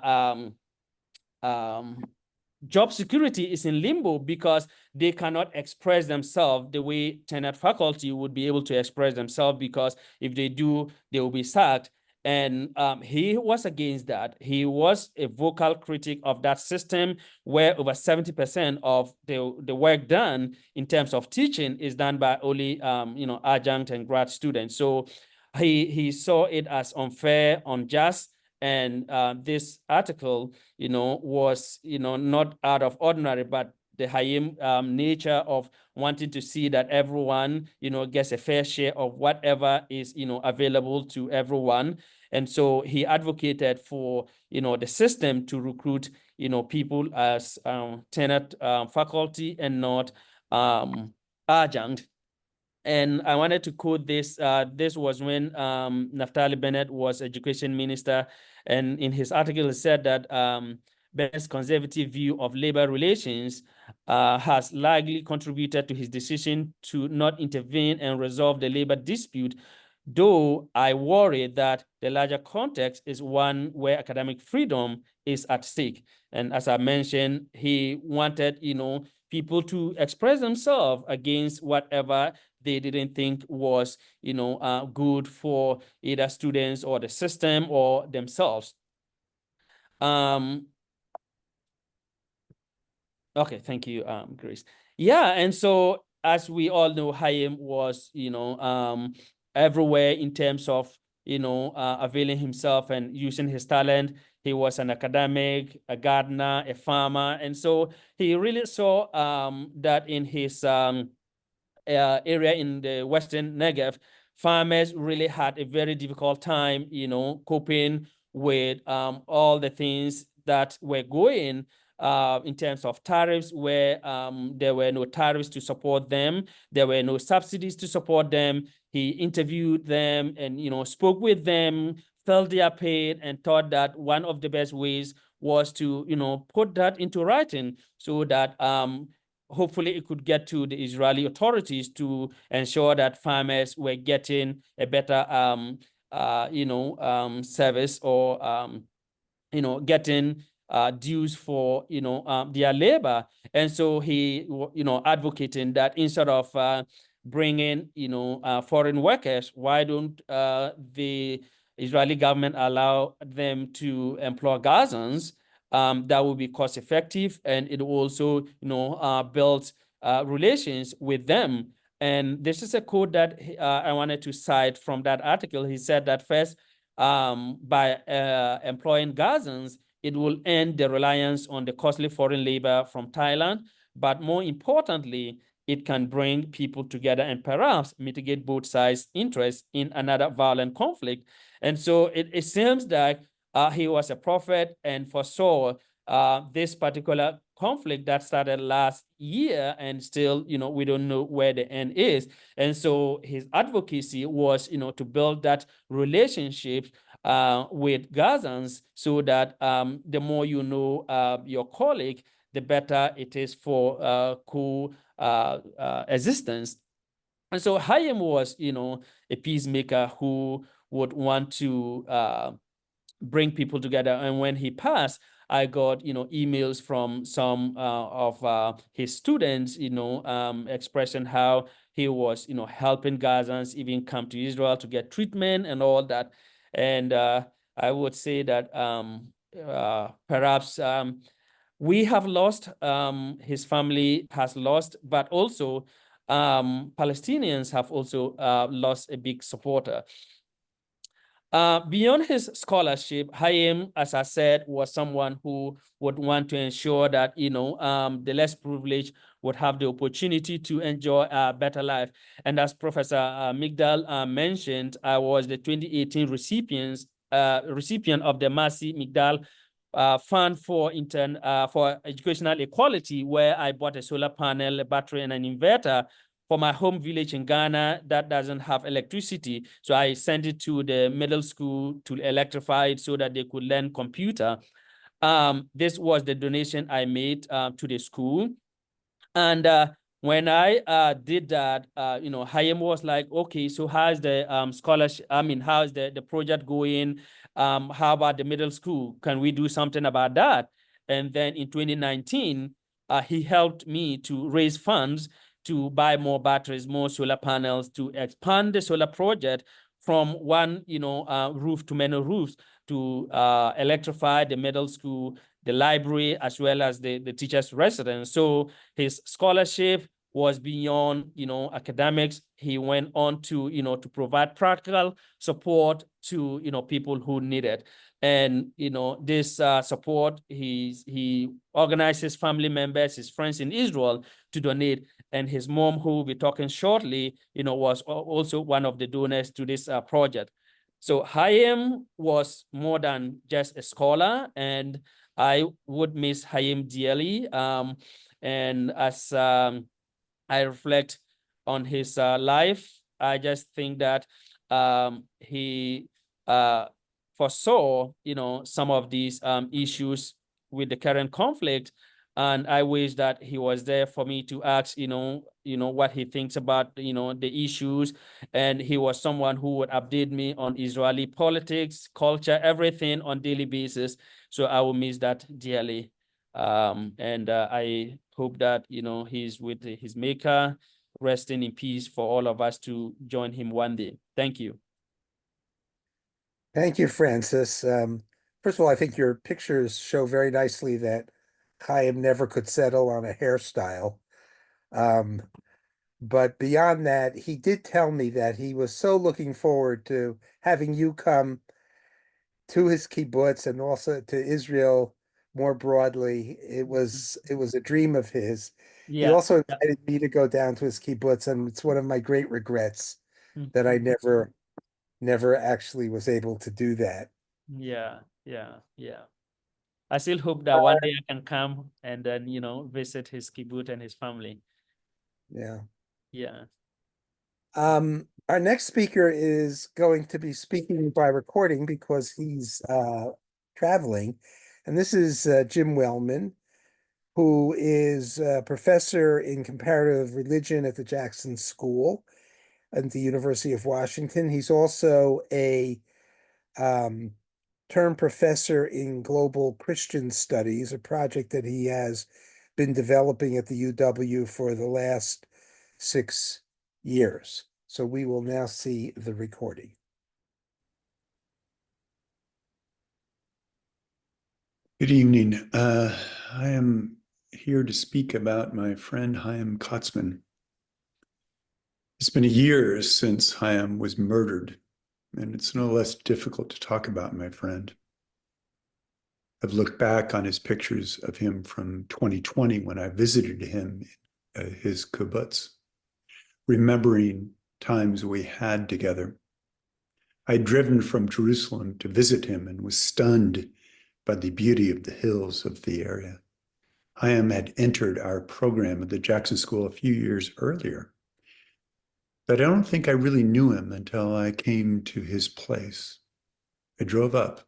S5: job security is in limbo, because they cannot express themselves the way tenured faculty would be able to express themselves, because if they do, they will be sacked. And he was against that. He was a vocal critic of that system, where over 70% of the work done in terms of teaching is done by only adjunct and grad students. So he saw it as unfair, unjust. And this article, was, not out of ordinary, but the Hayim nature of wanting to see that everyone, gets a fair share of whatever is, available to everyone. And so he advocated for, the system to recruit, people as tenured faculty and not adjunct. And I wanted to quote this. This was when Naftali Bennett was education minister. And in his article, he said that Bennett's conservative view of labor relations has largely contributed to his decision to not intervene and resolve the labor dispute, though I worry that the larger context is one where academic freedom is at stake. And as I mentioned, he wanted, people to express themselves against whatever they didn't think was, good for either students or the system or themselves. Okay, thank you, Grace. Yeah, and so as we all know, Hayim was, everywhere in terms of, availing himself and using his talent. He was an academic, a gardener, a farmer, and so he really saw that in his area in the Western Negev, farmers really had a very difficult time, coping with all the things that were going in terms of tariffs, where there were no tariffs to support them. There were no subsidies to support them. He interviewed them and, spoke with them, felt their pain, and thought that one of the best ways was to, put that into writing, so that hopefully it could get to the Israeli authorities to ensure that farmers were getting a better, service, or, getting dues for, their labor. And so he, advocating that instead of bringing, foreign workers, why don't the Israeli government allow them to employ Gazans? That will be cost effective, and it also, builds relations with them. And this is a quote that I wanted to cite from that article. He said that first, by employing Gazans, it will end the reliance on the costly foreign labor from Thailand. But more importantly, it can bring people together and perhaps mitigate both sides' interests in another violent conflict. And so it seems that he was a prophet and foresaw this particular conflict that started last year, and still, we don't know where the end is. And so his advocacy was, to build that relationship with Gazans, so that the more you know your colleague, the better it is for coexistence. And so Hayim was, a peacemaker who would want to bring people together. And when he passed, I got, emails from some of his students, expressing how he was, helping Gazans even come to Israel to get treatment and all that. And I would say that perhaps we have lost, his family has lost, but also Palestinians have also lost a big supporter. Beyond his scholarship, Hayim, as I said, was someone who would want to ensure that, the less privileged would have the opportunity to enjoy a better life. And as Professor Migdal mentioned, I was the 2018 recipient of the Mercy Migdal Fund for Educational Equality, where I bought a solar panel, a battery, and an inverter for my home village in Ghana that doesn't have electricity. So I sent it to the middle school to electrify it so that they could learn computer. This was the donation I made to the school. And when I did that, Hayim was like, okay, so how's the scholarship? How's the project going? How about the middle school? Can we do something about that? And then in 2019, he helped me to raise funds to buy more batteries, more solar panels, to expand the solar project from one, roof to many roofs, to electrify the middle school, the library, as well as the teachers' residence. So his scholarship was beyond, academics. He went on to, to provide practical support to, people who need it. And, this support, he organized his family members, his friends in Israel to donate. And his mom, who we'll be talking shortly, was also one of the donors to this project. So Hayim was more than just a scholar, and I would miss Hayim dearly. And as I reflect on his life, I just think that he foresaw, some of these issues with the current conflict. And I wish that he was there for me to ask, what he thinks about, the issues. And he was someone who would update me on Israeli politics, culture, everything on daily basis. So I will miss that dearly. And I hope that, he's with his maker, resting in peace for all of us to join him one day. Thank you.
S2: Thank you, Francis. First of all, I think your pictures show very nicely that Chaim never could settle on a hairstyle. But beyond that, he did tell me that he was so looking forward to having you come to his kibbutz and also to Israel more broadly. It was a dream of his. He also invited me to go down to his kibbutz, and it's one of my great regrets that I never actually was able to do that.
S5: Yeah. I still hope that one day I can come and then, visit his kibbutz and his family.
S2: Yeah.
S5: Yeah.
S2: Our next speaker is going to be speaking by recording because he's traveling. And this is Jim Wellman, who is a professor in comparative religion at the Jackson School at the University of Washington. He's also a term professor in global Christian studies, a project that he has been developing at the UW for the last 6 years. So we will now see the recording.
S6: Good evening. I am here to speak about my friend Hayim Katsman. It's been a year since Hayim was murdered, and it's no less difficult to talk about my friend. I've looked back on his pictures of him from 2020 when I visited him in his kibbutz, remembering times we had together. I'd driven from Jerusalem to visit him and was stunned by the beauty of the hills of the area. Hayim had entered our program at the Jackson School a few years earlier, but I don't think I really knew him until I came to his place. I drove up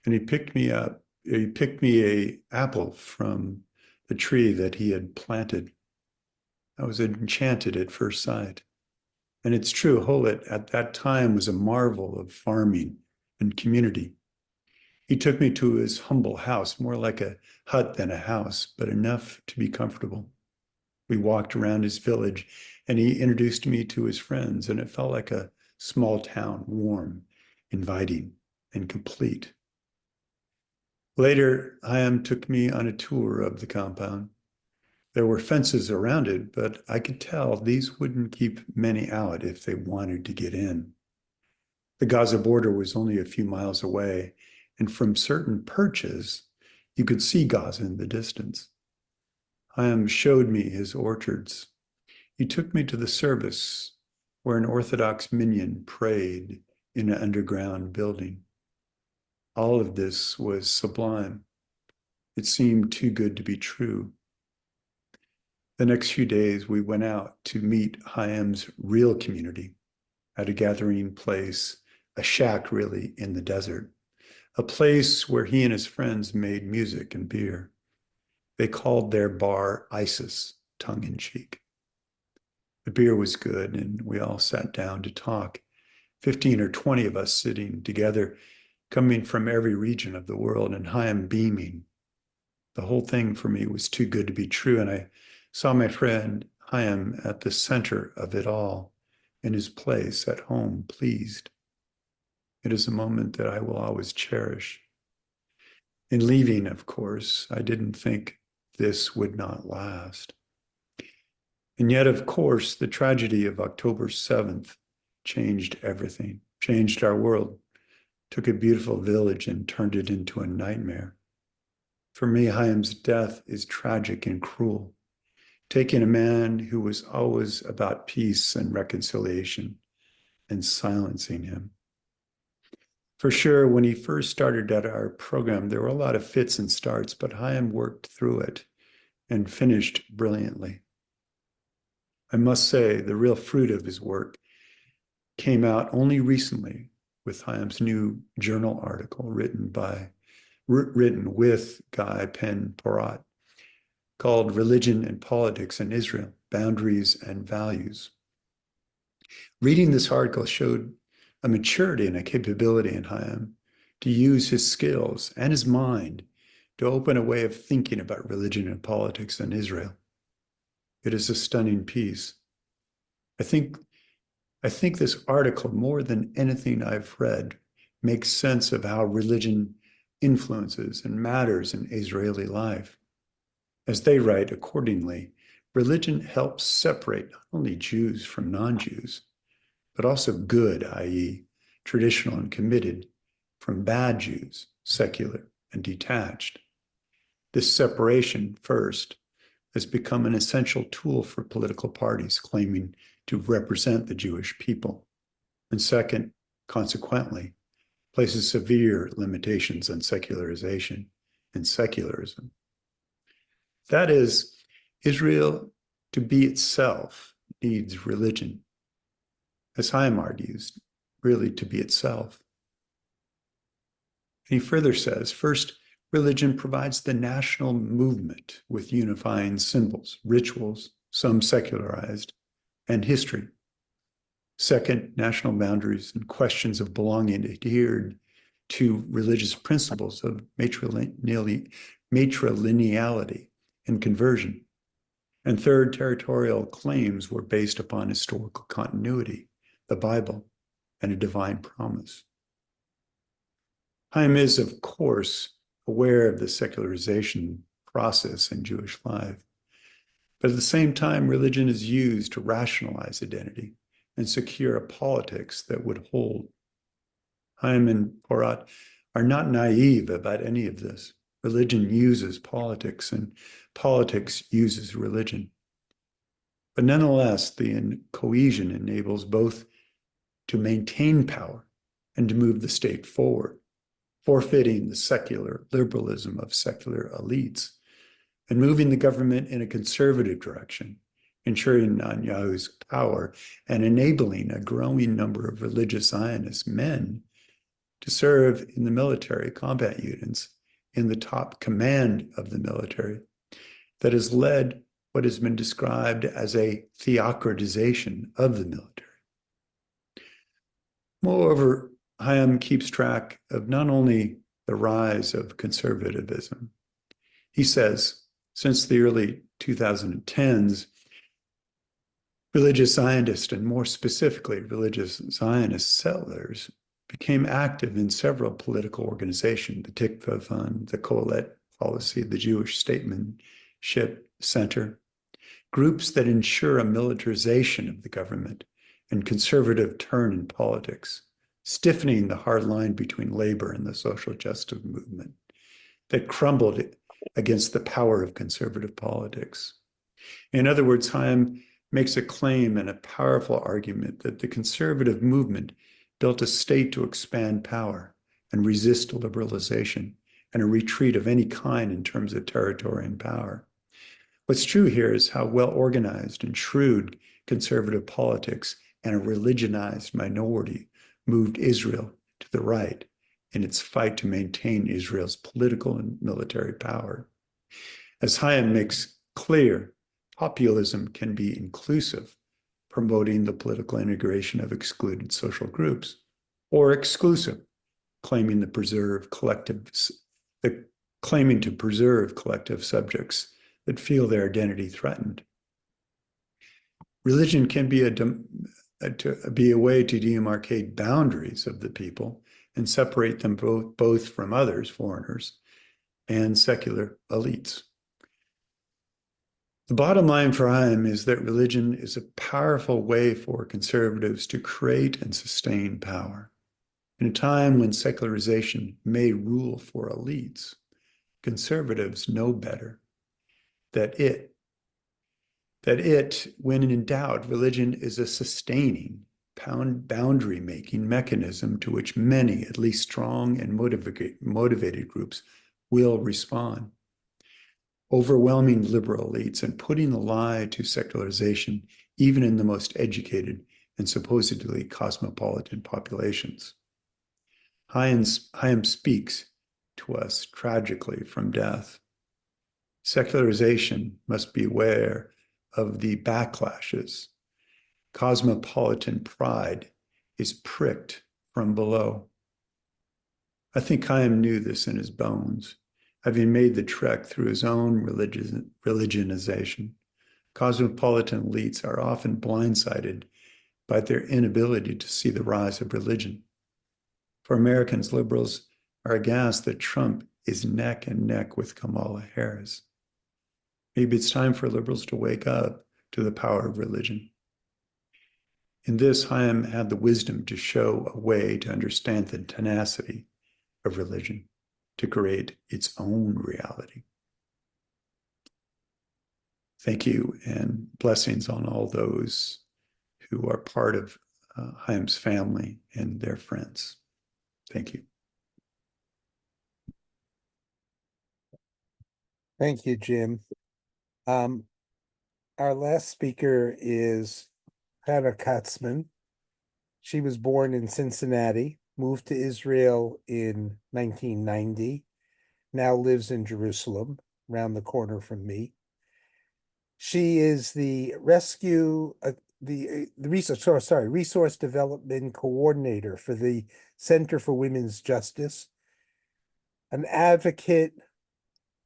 S6: and he picked me up. He picked me an apple from the tree that he had planted. I was enchanted at first sight. And it's true, Holit at that time was a marvel of farming and community. He took me to his humble house, more like a hut than a house, but enough to be comfortable. We walked around his village and he introduced me to his friends, and it felt like a small town, warm, inviting, and complete. Later, Hayim took me on a tour of the compound. There were fences around it, but I could tell these wouldn't keep many out if they wanted to get in. The Gaza border was only a few miles away, and from certain perches, you could see Gaza in the distance. Hayim showed me his orchards. He took me to the service where an Orthodox minyan prayed in an underground building. All of this was sublime. It seemed too good to be true. The next few days, we went out to meet Hayim's real community at a gathering place, a shack really in the desert, a place where he and his friends made music and beer. They called their bar ISIS, tongue in cheek. The beer was good, and we all sat down to talk. 15 or 20 of us sitting together, coming from every region of the world, and Hayim beaming. The whole thing for me was too good to be true, and I saw my friend Hayim at the center of it all, in his place at home, pleased. It is a moment that I will always cherish. In leaving, of course, I didn't think this would not last. And yet, of course, the tragedy of October 7th changed everything, changed our world, took a beautiful village and turned it into a nightmare. For me, Hayim's death is tragic and cruel, taking a man who was always about peace and reconciliation and silencing him. For sure, when he first started at our program, there were a lot of fits and starts, but Hayim worked through it and finished brilliantly. I must say, the real fruit of his work came out only recently with Hayim's new journal article written with Guy Pen-Porat called Religion and Politics in Israel, Boundaries and Values. Reading this article showed a maturity and a capability in Hayim to use his skills and his mind to open a way of thinking about religion and politics in Israel. It is a stunning piece. I think this article, more than anything I've read, makes sense of how religion influences and matters in Israeli life. As they write, accordingly, religion helps separate not only Jews from non-Jews, but also good, i.e., traditional and committed, from bad Jews, secular and detached. This separation, first, has become an essential tool for political parties claiming to represent the Jewish people. And second, consequently, places severe limitations on secularization and secularism. That is, Israel, to be itself, needs religion. As Hayim argues, really to be itself. And he further says, first, religion provides the national movement with unifying symbols, rituals, some secularized, and history. Second, national boundaries and questions of belonging adhered to religious principles of matrilineality and conversion. And third, territorial claims were based upon historical continuity, the Bible, and a divine promise. Hayim is, of course, aware of the secularization process in Jewish life. But at the same time, religion is used to rationalize identity and secure a politics that would hold. Hayim and Porat are not naive about any of this. Religion uses politics, and politics uses religion. But nonetheless, the cohesion enables both to maintain power and to move the state forward, forfeiting the secular liberalism of secular elites and moving the government in a conservative direction, ensuring Netanyahu's power and enabling a growing number of religious Zionist men to serve in the military combat units in the top command of the military that has led what has been described as a theocratization of the military. Moreover, Hayim keeps track of not only the rise of conservatism. He says, since the early 2010s, religious Zionists, and more specifically, religious Zionist settlers, became active in several political organizations, the Tikva Fund, the Kohelet Policy, the Jewish Statesmanship Center, groups that ensure a militarization of the government and conservative turn in politics, stiffening the hard line between labor and the social justice movement that crumbled against the power of conservative politics. In other words, Hayim makes a claim and a powerful argument that the conservative movement built a state to expand power and resist liberalization and a retreat of any kind in terms of territory and power. What's true here is how well organized and shrewd conservative politics and a religionized minority moved Israel to the right in its fight to maintain Israel's political and military power. As Hayim makes clear, populism can be inclusive, promoting the political integration of excluded social groups, or exclusive, claiming to preserve collective subjects that feel their identity threatened. Religion can be a way to demarcate boundaries of the people and separate them both from others, foreigners, and secular elites. The bottom line for Hayim is that religion is a powerful way for conservatives to create and sustain power. In a time when secularization may rule for elites, conservatives know better that when in doubt, religion is a sustaining, boundary-making mechanism to which many, at least strong and motivated groups, will respond. Overwhelming liberal elites and putting the lie to secularization even in the most educated and supposedly cosmopolitan populations. Hayim speaks to us tragically from death. Secularization must be aware of the backlashes. Cosmopolitan pride is pricked from below. I think Hayim knew this in his bones, having made the trek through his own religionization. Cosmopolitan elites are often blindsided by their inability to see the rise of religion. For Americans, liberals are aghast that Trump is neck and neck with Kamala Harris. Maybe it's time for liberals to wake up to the power of religion. In this, Hayim had the wisdom to show a way to understand the tenacity of religion, to create its own reality. Thank you, and blessings on all those who are part of Hayim's family and their friends. Thank you.
S2: Thank you, Jim. Our last speaker is Hayim Katsman. She was born in Cincinnati, moved to Israel in 1990, now lives in Jerusalem, around the corner from me. She is the resource development coordinator for the Center for Women's Justice, an advocate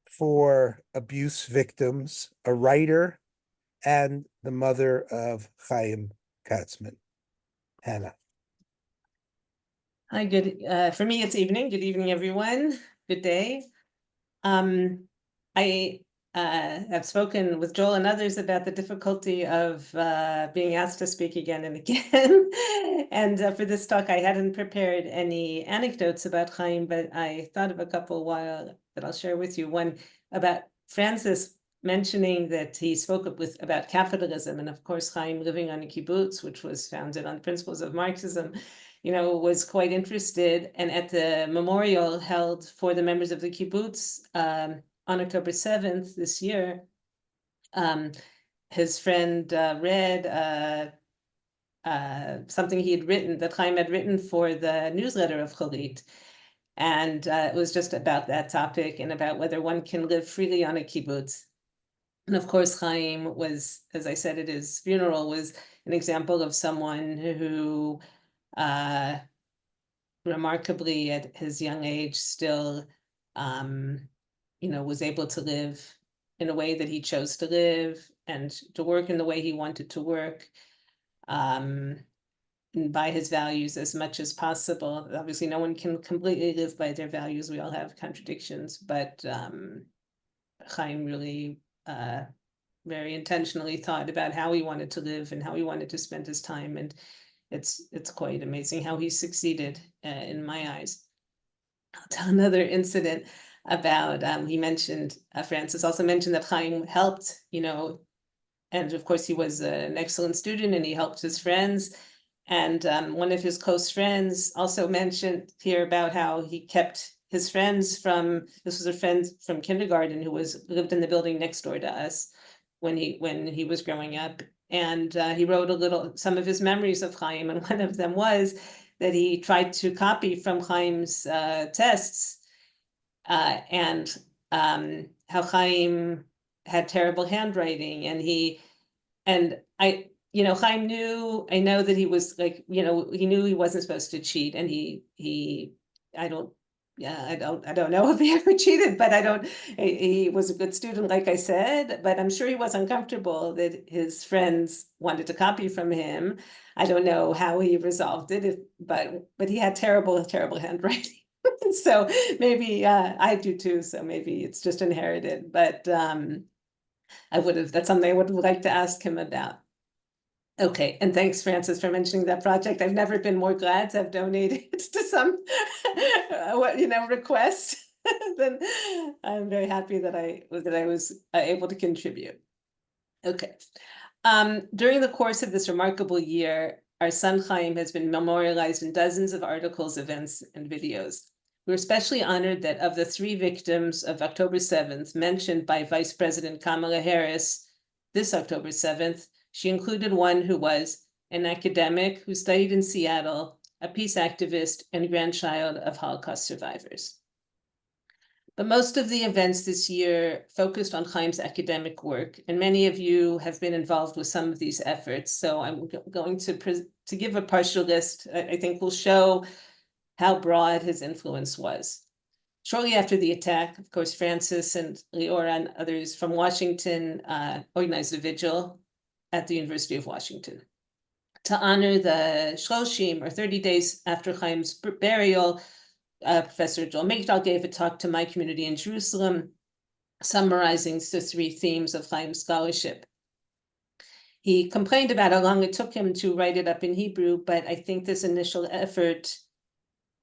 S2: for abuse victims, a writer, and the mother of Hayim Katsman. Hannah.
S7: Hi, good. For me, it's evening. Good evening, everyone. Good day. I have spoken with Joel and others about the difficulty of being asked to speak again and again. And for this talk, I hadn't prepared any anecdotes about Hayim, but I thought of a couple that I'll share with you. One about Francis mentioning that he spoke about capitalism, and of course, Hayim living on a kibbutz, which was founded on principles of Marxism, was quite interested. And at the memorial held for the members of the kibbutz on October 7th this year, his friend read something he had written, that Hayim had written for the newsletter of Chalit. And it was just about that topic and about whether one can live freely on a kibbutz. And of course, Hayim was, as I said at his funeral, was an example of someone who remarkably at his young age still was able to live in a way that he chose to live and to work in the way he wanted to work, and by his values as much as possible. Obviously, no one can completely live by their values. We all have contradictions, but Hayim really very intentionally thought about how he wanted to live and how he wanted to spend his time. And it's quite amazing how he succeeded in my eyes. I'll tell another incident about, he mentioned, Francis also mentioned that Chaim helped, and of course he was an excellent student and he helped his friends. And one of his close friends also mentioned here about how he kept his friends this was a friend from kindergarten who lived in the building next door to us when he was growing up. And he wrote some of his memories of Chaim, and one of them was that he tried to copy from Chaim's tests, and how Chaim had terrible handwriting, and Chaim knew, I know that he was he knew he wasn't supposed to cheat, and I don't know if he ever cheated, but he was a good student, like I said, but I'm sure he was uncomfortable that his friends wanted to copy from him. I don't know how he resolved it, but he had terrible handwriting. So maybe I do too, so maybe it's just inherited, but that's something I would like to ask him about. Okay, and thanks, Francis, for mentioning that project. I've never been more glad to have donated to some, request. Then I'm very happy that I was able to contribute. Okay, during the course of this remarkable year, our son Chaim has been memorialized in dozens of articles, events, and videos. We're especially honored that of the 3 victims of October 7th mentioned by Vice President Kamala Harris this October 7th, she included one who was an academic who studied in Seattle, a peace activist, and grandchild of Holocaust survivors. But most of the events this year focused on Chaim's academic work, and many of you have been involved with some of these efforts. So I'm going to give a partial list. I think will show how broad his influence was. Shortly after the attack, of course, Francis and Liora and others from Washington organized a vigil at the University of Washington to honor the Shloshim, or 30 days after Chaim's burial. Professor Joel Migdal gave a talk to my community in Jerusalem, summarizing the 3 themes of Chaim's scholarship. He complained about how long it took him to write it up in Hebrew, but I think this initial effort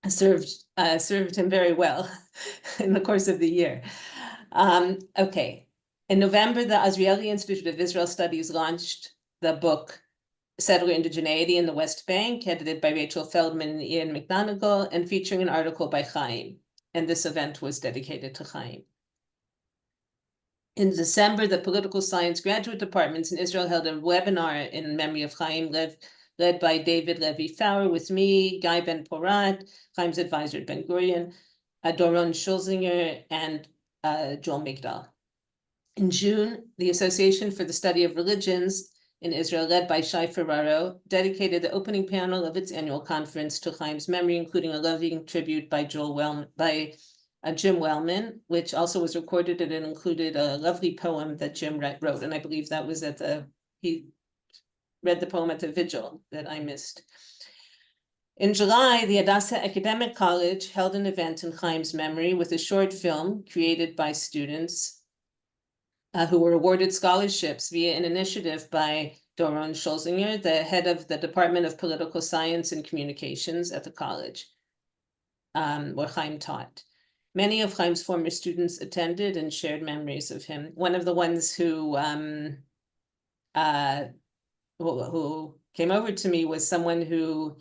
S7: served him very well in the course of the year. Okay. In November, the Azrieli Institute of Israel Studies launched the book Settler Indigeneity in the West Bank, edited by Rachel Feldman and Ian McDonegal, and featuring an article by Chaim. And this event was dedicated to Chaim. In December, the Political Science graduate departments in Israel held a webinar in memory of Chaim, led by David Levy Faurer, with me, Guy Ben Porat, Chaim's advisor at Ben Gurion, Doron Schulzinger, and Joel Migdal. In June, the Association for the Study of Religions in Israel, led by Shai Ferraro, dedicated the opening panel of its annual conference to Chaim's memory, including a loving tribute by Jim Wellman, which also was recorded, and it included a lovely poem that Jim wrote. And I believe that was he read the poem at the vigil that I missed. In July, the Hadassah Academic College held an event in Chaim's memory with a short film created by students who were awarded scholarships via an initiative by Doron Schulzinger, the head of the Department of Political Science and Communications at the college, where Chaim taught. Many of Chaim's former students attended and shared memories of him. One of the ones who came over to me was someone who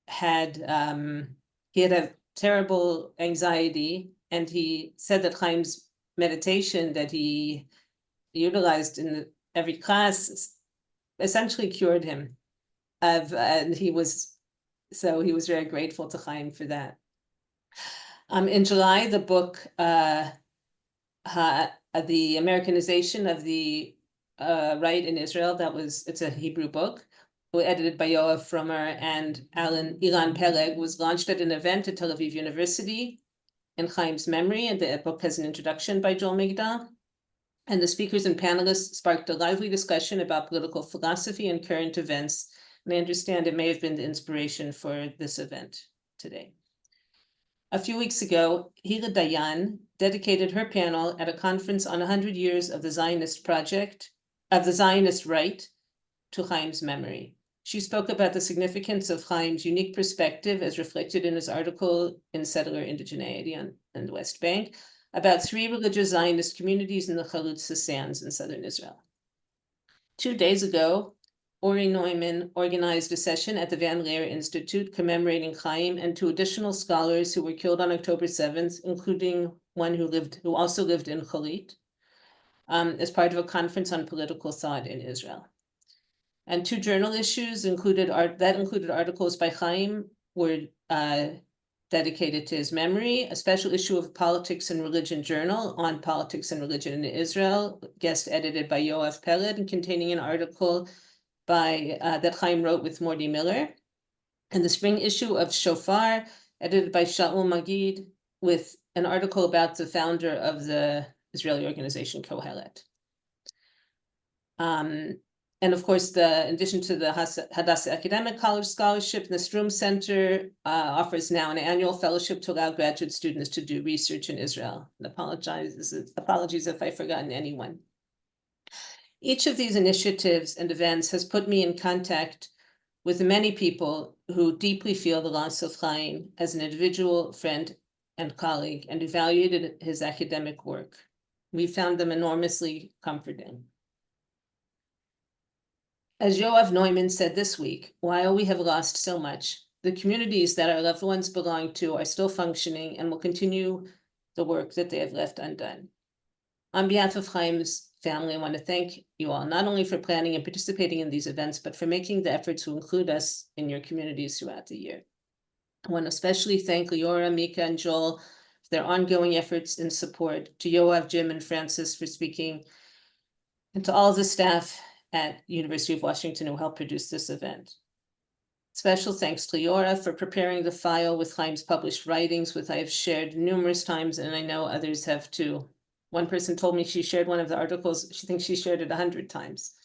S7: had a terrible anxiety, and he said that Chaim's meditation that he utilized in every class essentially cured him and he was very grateful to Chaim for that. In July, the book the Americanization of the Right in Israel, it's a Hebrew book, edited by Yoav Frommer and Ilan Peleg, was launched at an event at Tel Aviv University in Chaim's memory, and the book has an introduction by Joel Migdal. And the speakers and panelists sparked a lively discussion about political philosophy and current events. And I understand it may have been the inspiration for this event today. A few weeks ago, Hila Dayan dedicated her panel at a conference on 100 years of the Zionist project, of the Zionist right, to Chaim's memory. She spoke about the significance of Chaim's unique perspective as reflected in his article in Settler Indigeneity on the West Bank about 3 religious Zionist communities in the Chalutza Sands in southern Israel. 2 days ago, Ori Neumann organized a session at the Van Leer Institute commemorating Chaim and 2 additional scholars who were killed on October 7th, including one who also lived in Chalit, as part of a conference on political thought in Israel. And 2 journal issues included articles by Chaim were dedicated to his memory, a special issue of Politics and Religion Journal on politics and religion in Israel, guest edited by Yoav Peled, and containing an article by that Chaim wrote with Morty Miller, and the spring issue of Shofar, edited by Shaul Magid, with an article about the founder of the Israeli organization Kohelet. And of course, in addition to the Hadassah Academic College Scholarship, the Stroum Center offers now an annual fellowship to allow graduate students to do research in Israel. And apologies if I've forgotten anyone. Each of these initiatives and events has put me in contact with many people who deeply feel the loss of Chaim as an individual, friend, and colleague, and who valued his academic work. We found them enormously comforting. As Yoav Neumann said this week, while we have lost so much, the communities that our loved ones belong to are still functioning and will continue the work that they have left undone. On behalf of Chaim's family, I want to thank you all, not only for planning and participating in these events, but for making the effort to include us in your communities throughout the year. I want to especially thank Liora, Mika, and Joel for their ongoing efforts and support, to Yoav, Jim, and Francis for speaking, and to all the staff at University of Washington who helped produce this event. Special thanks to Liora for preparing the file with Chaim's published writings, which I have shared numerous times, and I know others have too. One person told me she shared one of the articles, she thinks she shared it 100 times.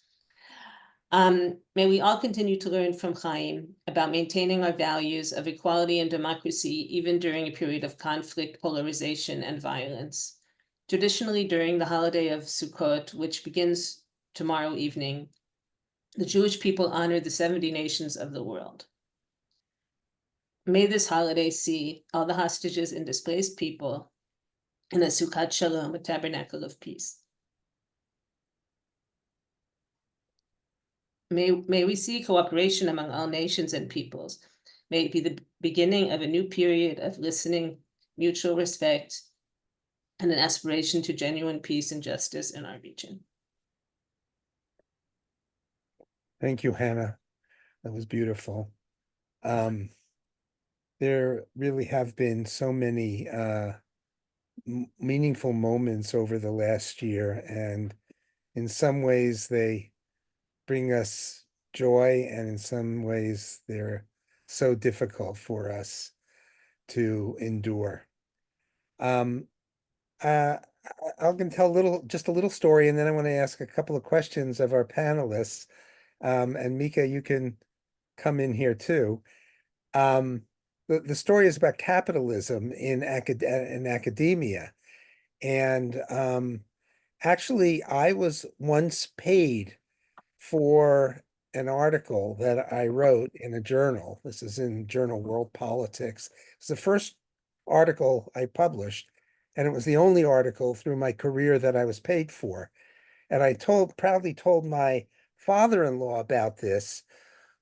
S7: May we all continue to learn from Chaim about maintaining our values of equality and democracy, even during a period of conflict, polarization, and violence. Traditionally, during the holiday of Sukkot, which begins tomorrow evening, the Jewish people honor the 70 nations of the world. May this holiday see all the hostages and displaced people in a Sukkot Shalom, a tabernacle of peace. May we see cooperation among all nations and peoples. May it be the beginning of a new period of listening, mutual respect, and an aspiration to genuine peace and justice in our region.
S2: Thank you, Hannah. That was beautiful. There really have been so many meaningful moments over the last year, and in some ways they bring us joy, and in some ways they're so difficult for us to endure. I'm going to tell just a little story, and then I want to ask a couple of questions of our panelists. And Mika, you can come in here too. The story is about capitalism in academia. And actually, I was once paid for an article that I wrote in a journal. This is in journal World Politics. It's the first article I published, and it was the only article through my career that I was paid for. And I proudly told my father-in-law about this,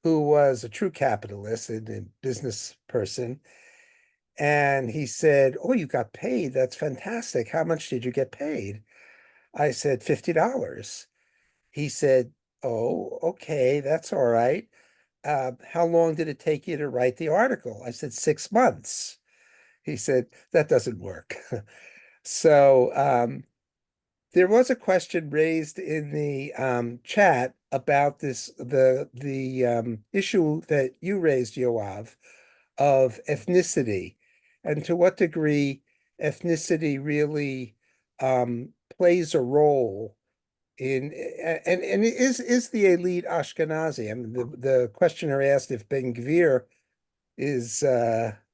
S2: who was a true capitalist and a business person. And he said, "Oh, you got paid. That's fantastic. How much did you get paid?" I said, $50. He said, "Oh, okay, that's all right. How long did it take you to write the article?" I said, 6 months. He said, "That doesn't work." So there was a question raised in the chat about the issue that you raised, Yoav, of ethnicity, and to what degree ethnicity really plays a role in, and is the elite Ashkenazi? I mean, the questioner asked if Ben Gvir is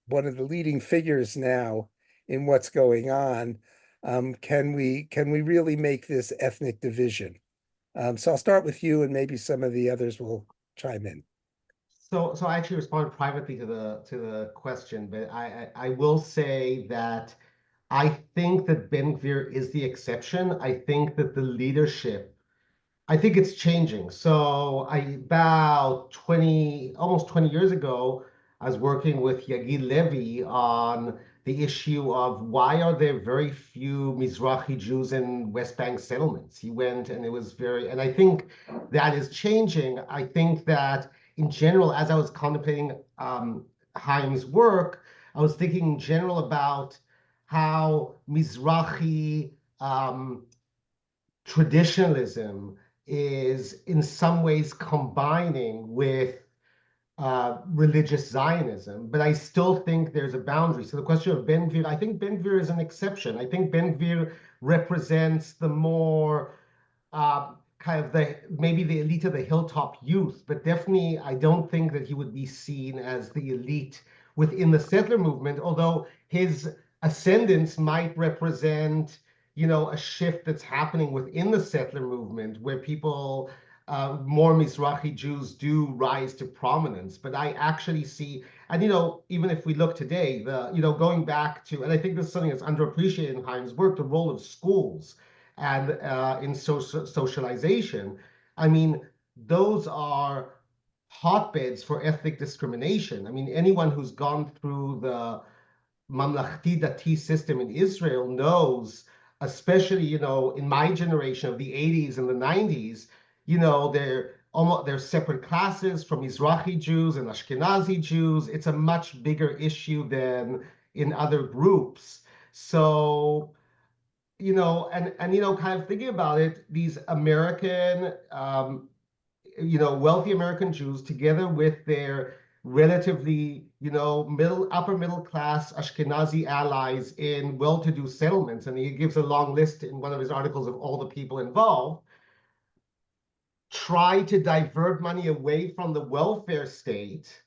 S2: one of the leading figures now in what's going on. Can we really make this ethnic division? So I'll start with you, and maybe some of the others will chime in.
S3: So I actually responded privately to the question, but I will say that I think that Ben Gvir is the exception. I think that the leadership, I think it's changing. So about almost 20 years ago, I was working with Yagid Levy on the issue of why are there very few Mizrahi Jews in West Bank settlements. He went and it was and I think that is changing. I think that in general, as I was contemplating Hayim's work, I was thinking in general about how Mizrahi traditionalism is in some ways combining with religious Zionism, but I still think there's a boundary. So the question of Ben Gvir, I think Ben Gvir is an exception. I think Ben Gvir represents the more kind of maybe the elite of the hilltop youth, but definitely I don't think that he would be seen as the elite within the settler movement, although his ascendance might represent, a shift that's happening within the settler movement where people, more Mizrahi Jews do rise to prominence. But I actually see, and even if we look today, going back to, and I think this is something that's underappreciated in Hayim's work, the role of schools and in socialization. I mean, those are hotbeds for ethnic discrimination. I mean, anyone who's gone through the Mamlachti Dati system in Israel knows, especially, in my generation of the 80s and the 90s, they're separate classes from Mizrahi Jews and Ashkenazi Jews. It's a much bigger issue than in other groups. So, and kind of thinking about it, these American, wealthy American Jews, together with their relatively, upper middle class Ashkenazi allies in well-to-do settlements, and he gives a long list in one of his articles of all the people involved, try to divert money away from the welfare state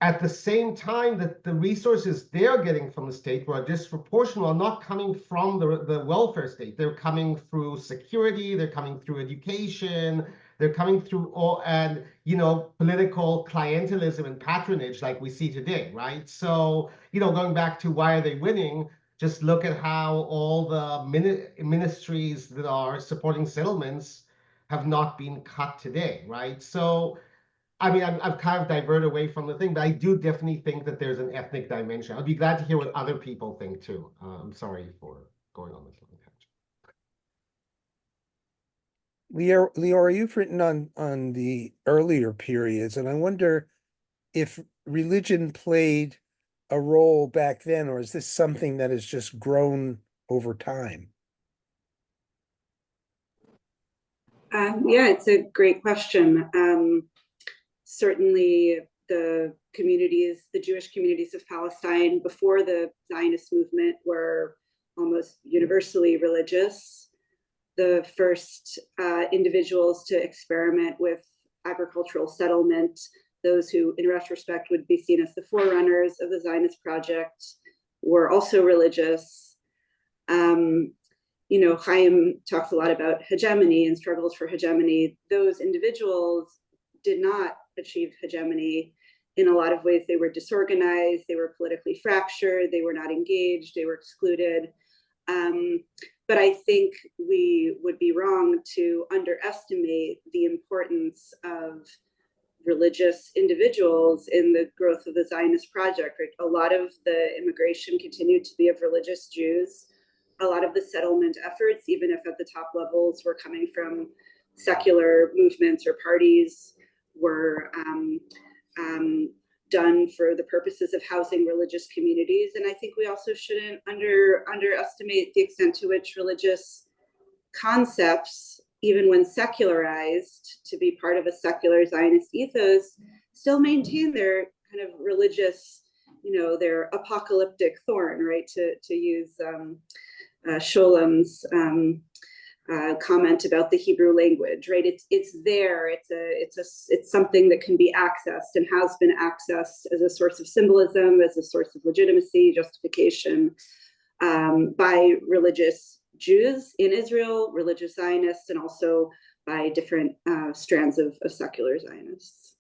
S3: at the same time that the resources they're getting from the state, who are disproportional, are not coming from the welfare state. They're coming through security, they're coming through education, they're coming through political clientelism and patronage like we see today, right? So, going back to why are they winning, just look at how all the ministries that are supporting settlements have not been cut today, right? So, I mean, I've kind of diverted away from the thing, but I do definitely think that there's an ethnic dimension. I'd be glad to hear what other people think too. I'm sorry for going on this long tangent.
S2: Liora, you've written on the earlier periods, and I wonder if religion played a role back then, or is this something that has just grown over time?
S4: Yeah, it's a great question. Certainly the Jewish communities of Palestine before the Zionist movement were almost universally religious. The first individuals to experiment with agricultural settlement, those who in retrospect would be seen as the forerunners of the Zionist project, were also religious. Hayim talks a lot about hegemony and struggles for hegemony. Those individuals did not achieve hegemony. In a lot of ways, they were disorganized, they were politically fractured, they were not engaged, they were excluded. But I think we would be wrong to underestimate the importance of religious individuals in the growth of the Zionist project. Right? A lot of the immigration continued to be of religious Jews. A lot of the settlement efforts, even if at the top levels, were coming from secular movements or parties, were done for the purposes of housing religious communities. And I think we also shouldn't underestimate the extent to which religious concepts, even when secularized to be part of a secular Zionist ethos, still maintain their kind of religious, their apocalyptic thorn, right? To use Sholom's comment about the Hebrew language, right? It's there. It's something that can be accessed and has been accessed as a source of symbolism, as a source of legitimacy, justification by religious Jews in Israel, religious Zionists, and also by different strands of secular Zionists.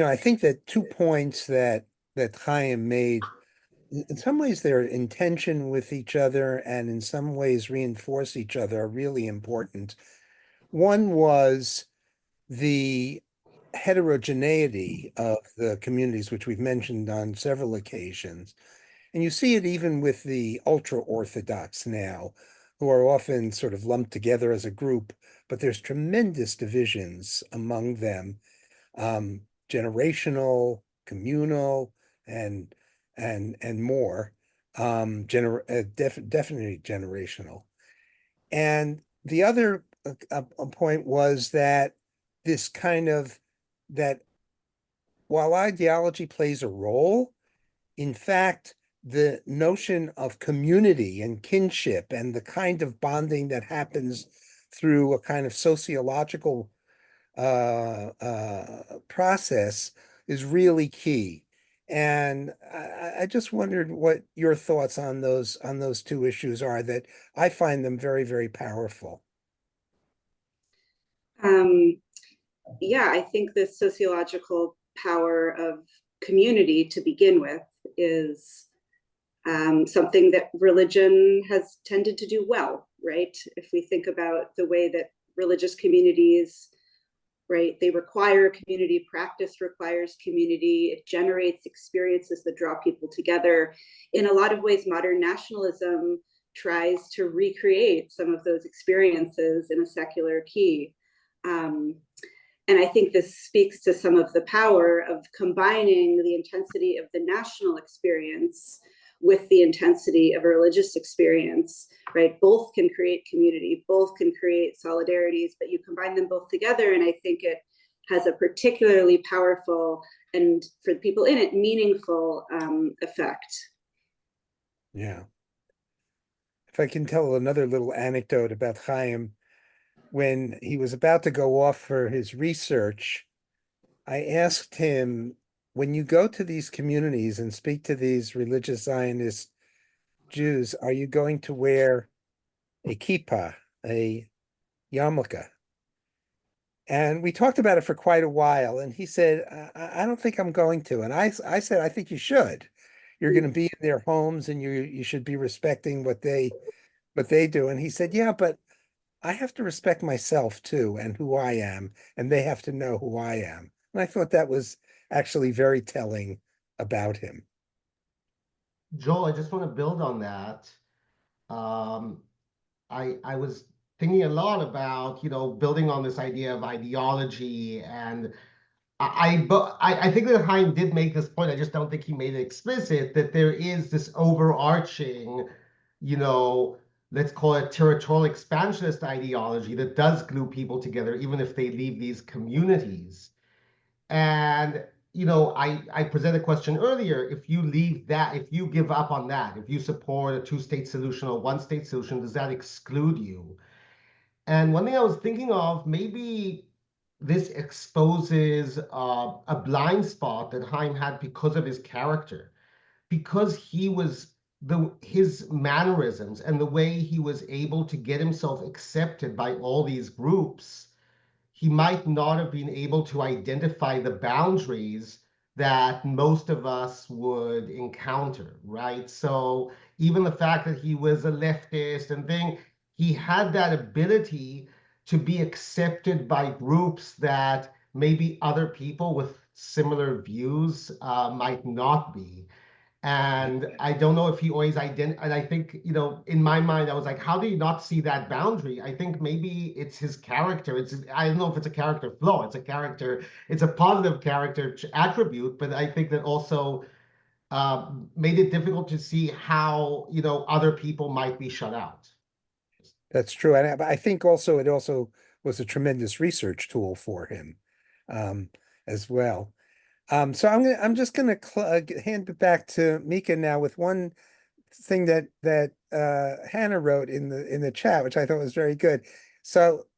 S2: I think that 2 points that Chaim made, in some ways they're in tension with each other and in some ways reinforce each other, are really important. One was the heterogeneity of the communities, which we've mentioned on several occasions. And you see it even with the ultra-Orthodox now, who are often sort of lumped together as a group, but there's tremendous divisions among them, generational, communal, and more, definitely generational. And the other point was that this kind of that while ideology plays a role, in fact, the notion of community and kinship and the kind of bonding that happens through a kind of sociological process is really key. And I just wondered what your thoughts on those two issues are, that I find them very, very powerful.
S4: Yeah, I think the sociological power of community to begin with is something that religion has tended to do well, right? If we think about the way that religious communities, right, they require community, practice requires community, it generates experiences that draw people together. In a lot of ways, modern nationalism tries to recreate some of those experiences in a secular key. And I think this speaks to some of the power of combining the intensity of the national experience with the intensity of a religious experience, right? Both can create community, both can create solidarities, but you combine them both together, and I think it has a particularly powerful and, for the people in it, meaningful effect.
S2: Yeah. If I can tell another little anecdote about Chaim, when he was about to go off for his research, I asked him, when you go to these communities and speak to these religious Zionist Jews, are you going to wear a kippah, a yarmulke? And we talked about it for quite a while. And he said, I don't think I'm going to. And I said, I think you should. You're going to be in their homes and you should be respecting what they do. And he said, yeah, but I have to respect myself too and who I am, and they have to know who I am. And I thought that was actually very telling about him.
S3: Joel, I just want to build on that. I was thinking a lot about, building on this idea of ideology, and I think that Chaim did make this point. I just don't think he made it explicit, that there is this overarching, let's call it territorial expansionist ideology that does glue people together, even if they leave these communities. And, I presented a question earlier. If you leave that, if you give up on that, if you support a two-state solution or one-state solution, does that exclude you? And one thing I was thinking of, maybe this exposes a blind spot that Chaim had because of his character, because his mannerisms and the way he was able to get himself accepted by all these groups, he might not have been able to identify the boundaries that most of us would encounter, right? So even the fact that he was a leftist and thing, he had that ability to be accepted by groups that maybe other people with similar views might not be. And I don't know if he always and I think, in my mind, I was like, how do you not see that boundary? I think maybe it's his character. I don't know if it's a character flaw. It's a positive character attribute, but I think that also made it difficult to see how, other people might be shut out.
S2: That's true. And I think also it also was a tremendous research tool for him as well. So I'm just gonna hand it back to Mika now with one thing that Hannah wrote in the chat, which I thought was very good. So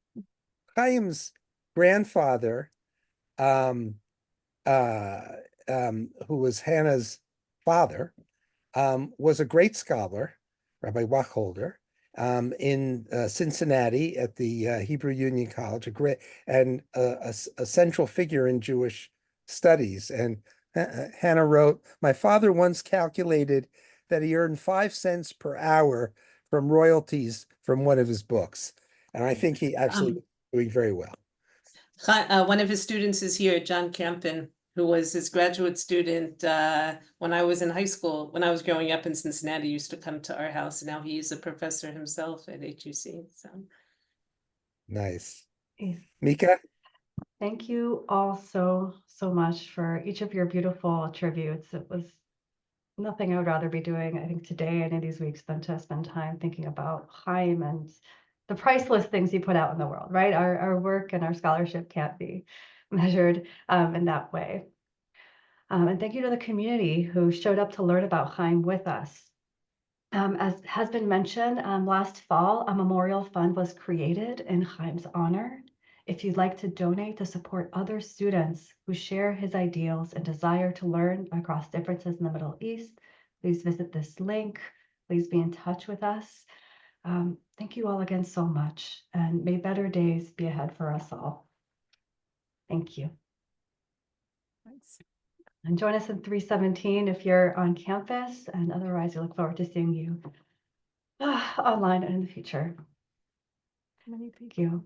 S2: Chaim's grandfather, who was Hannah's father, was a great scholar, Rabbi Wacholder, in Cincinnati at the Hebrew Union College, a great and a central figure in Jewish studies. And Hannah wrote, my father once calculated that he earned 5 cents per hour from royalties from one of his books. And I think he actually was doing very well.
S7: One of his students is here, John Campen, who was his graduate student when I was in high school. When I was growing up in Cincinnati, he used to come to our house. Now he's a professor himself at HUC. So
S2: Nice.
S1: Yes.
S2: Mika?
S1: Thank you all so much for each of your beautiful tributes. It was nothing I would rather be doing, I think, today and in these weeks than to spend time thinking about Hayim and the priceless things he put out in the world, right? Our work and our scholarship can't be measured in that way. And thank you to the community who showed up to learn about Hayim with us. As has been mentioned, last fall, a memorial fund was created in Hayim's honor. If you'd like to donate to support other students who share his ideals and desire to learn across differences in the Middle East, please visit this link. Please be in touch with us. Thank you all again so much, and may better days be ahead for us all. Thank you.
S8: Thanks.
S1: And join us in 317 if you're on campus, and otherwise we look forward to seeing you online and in the future. Thank you.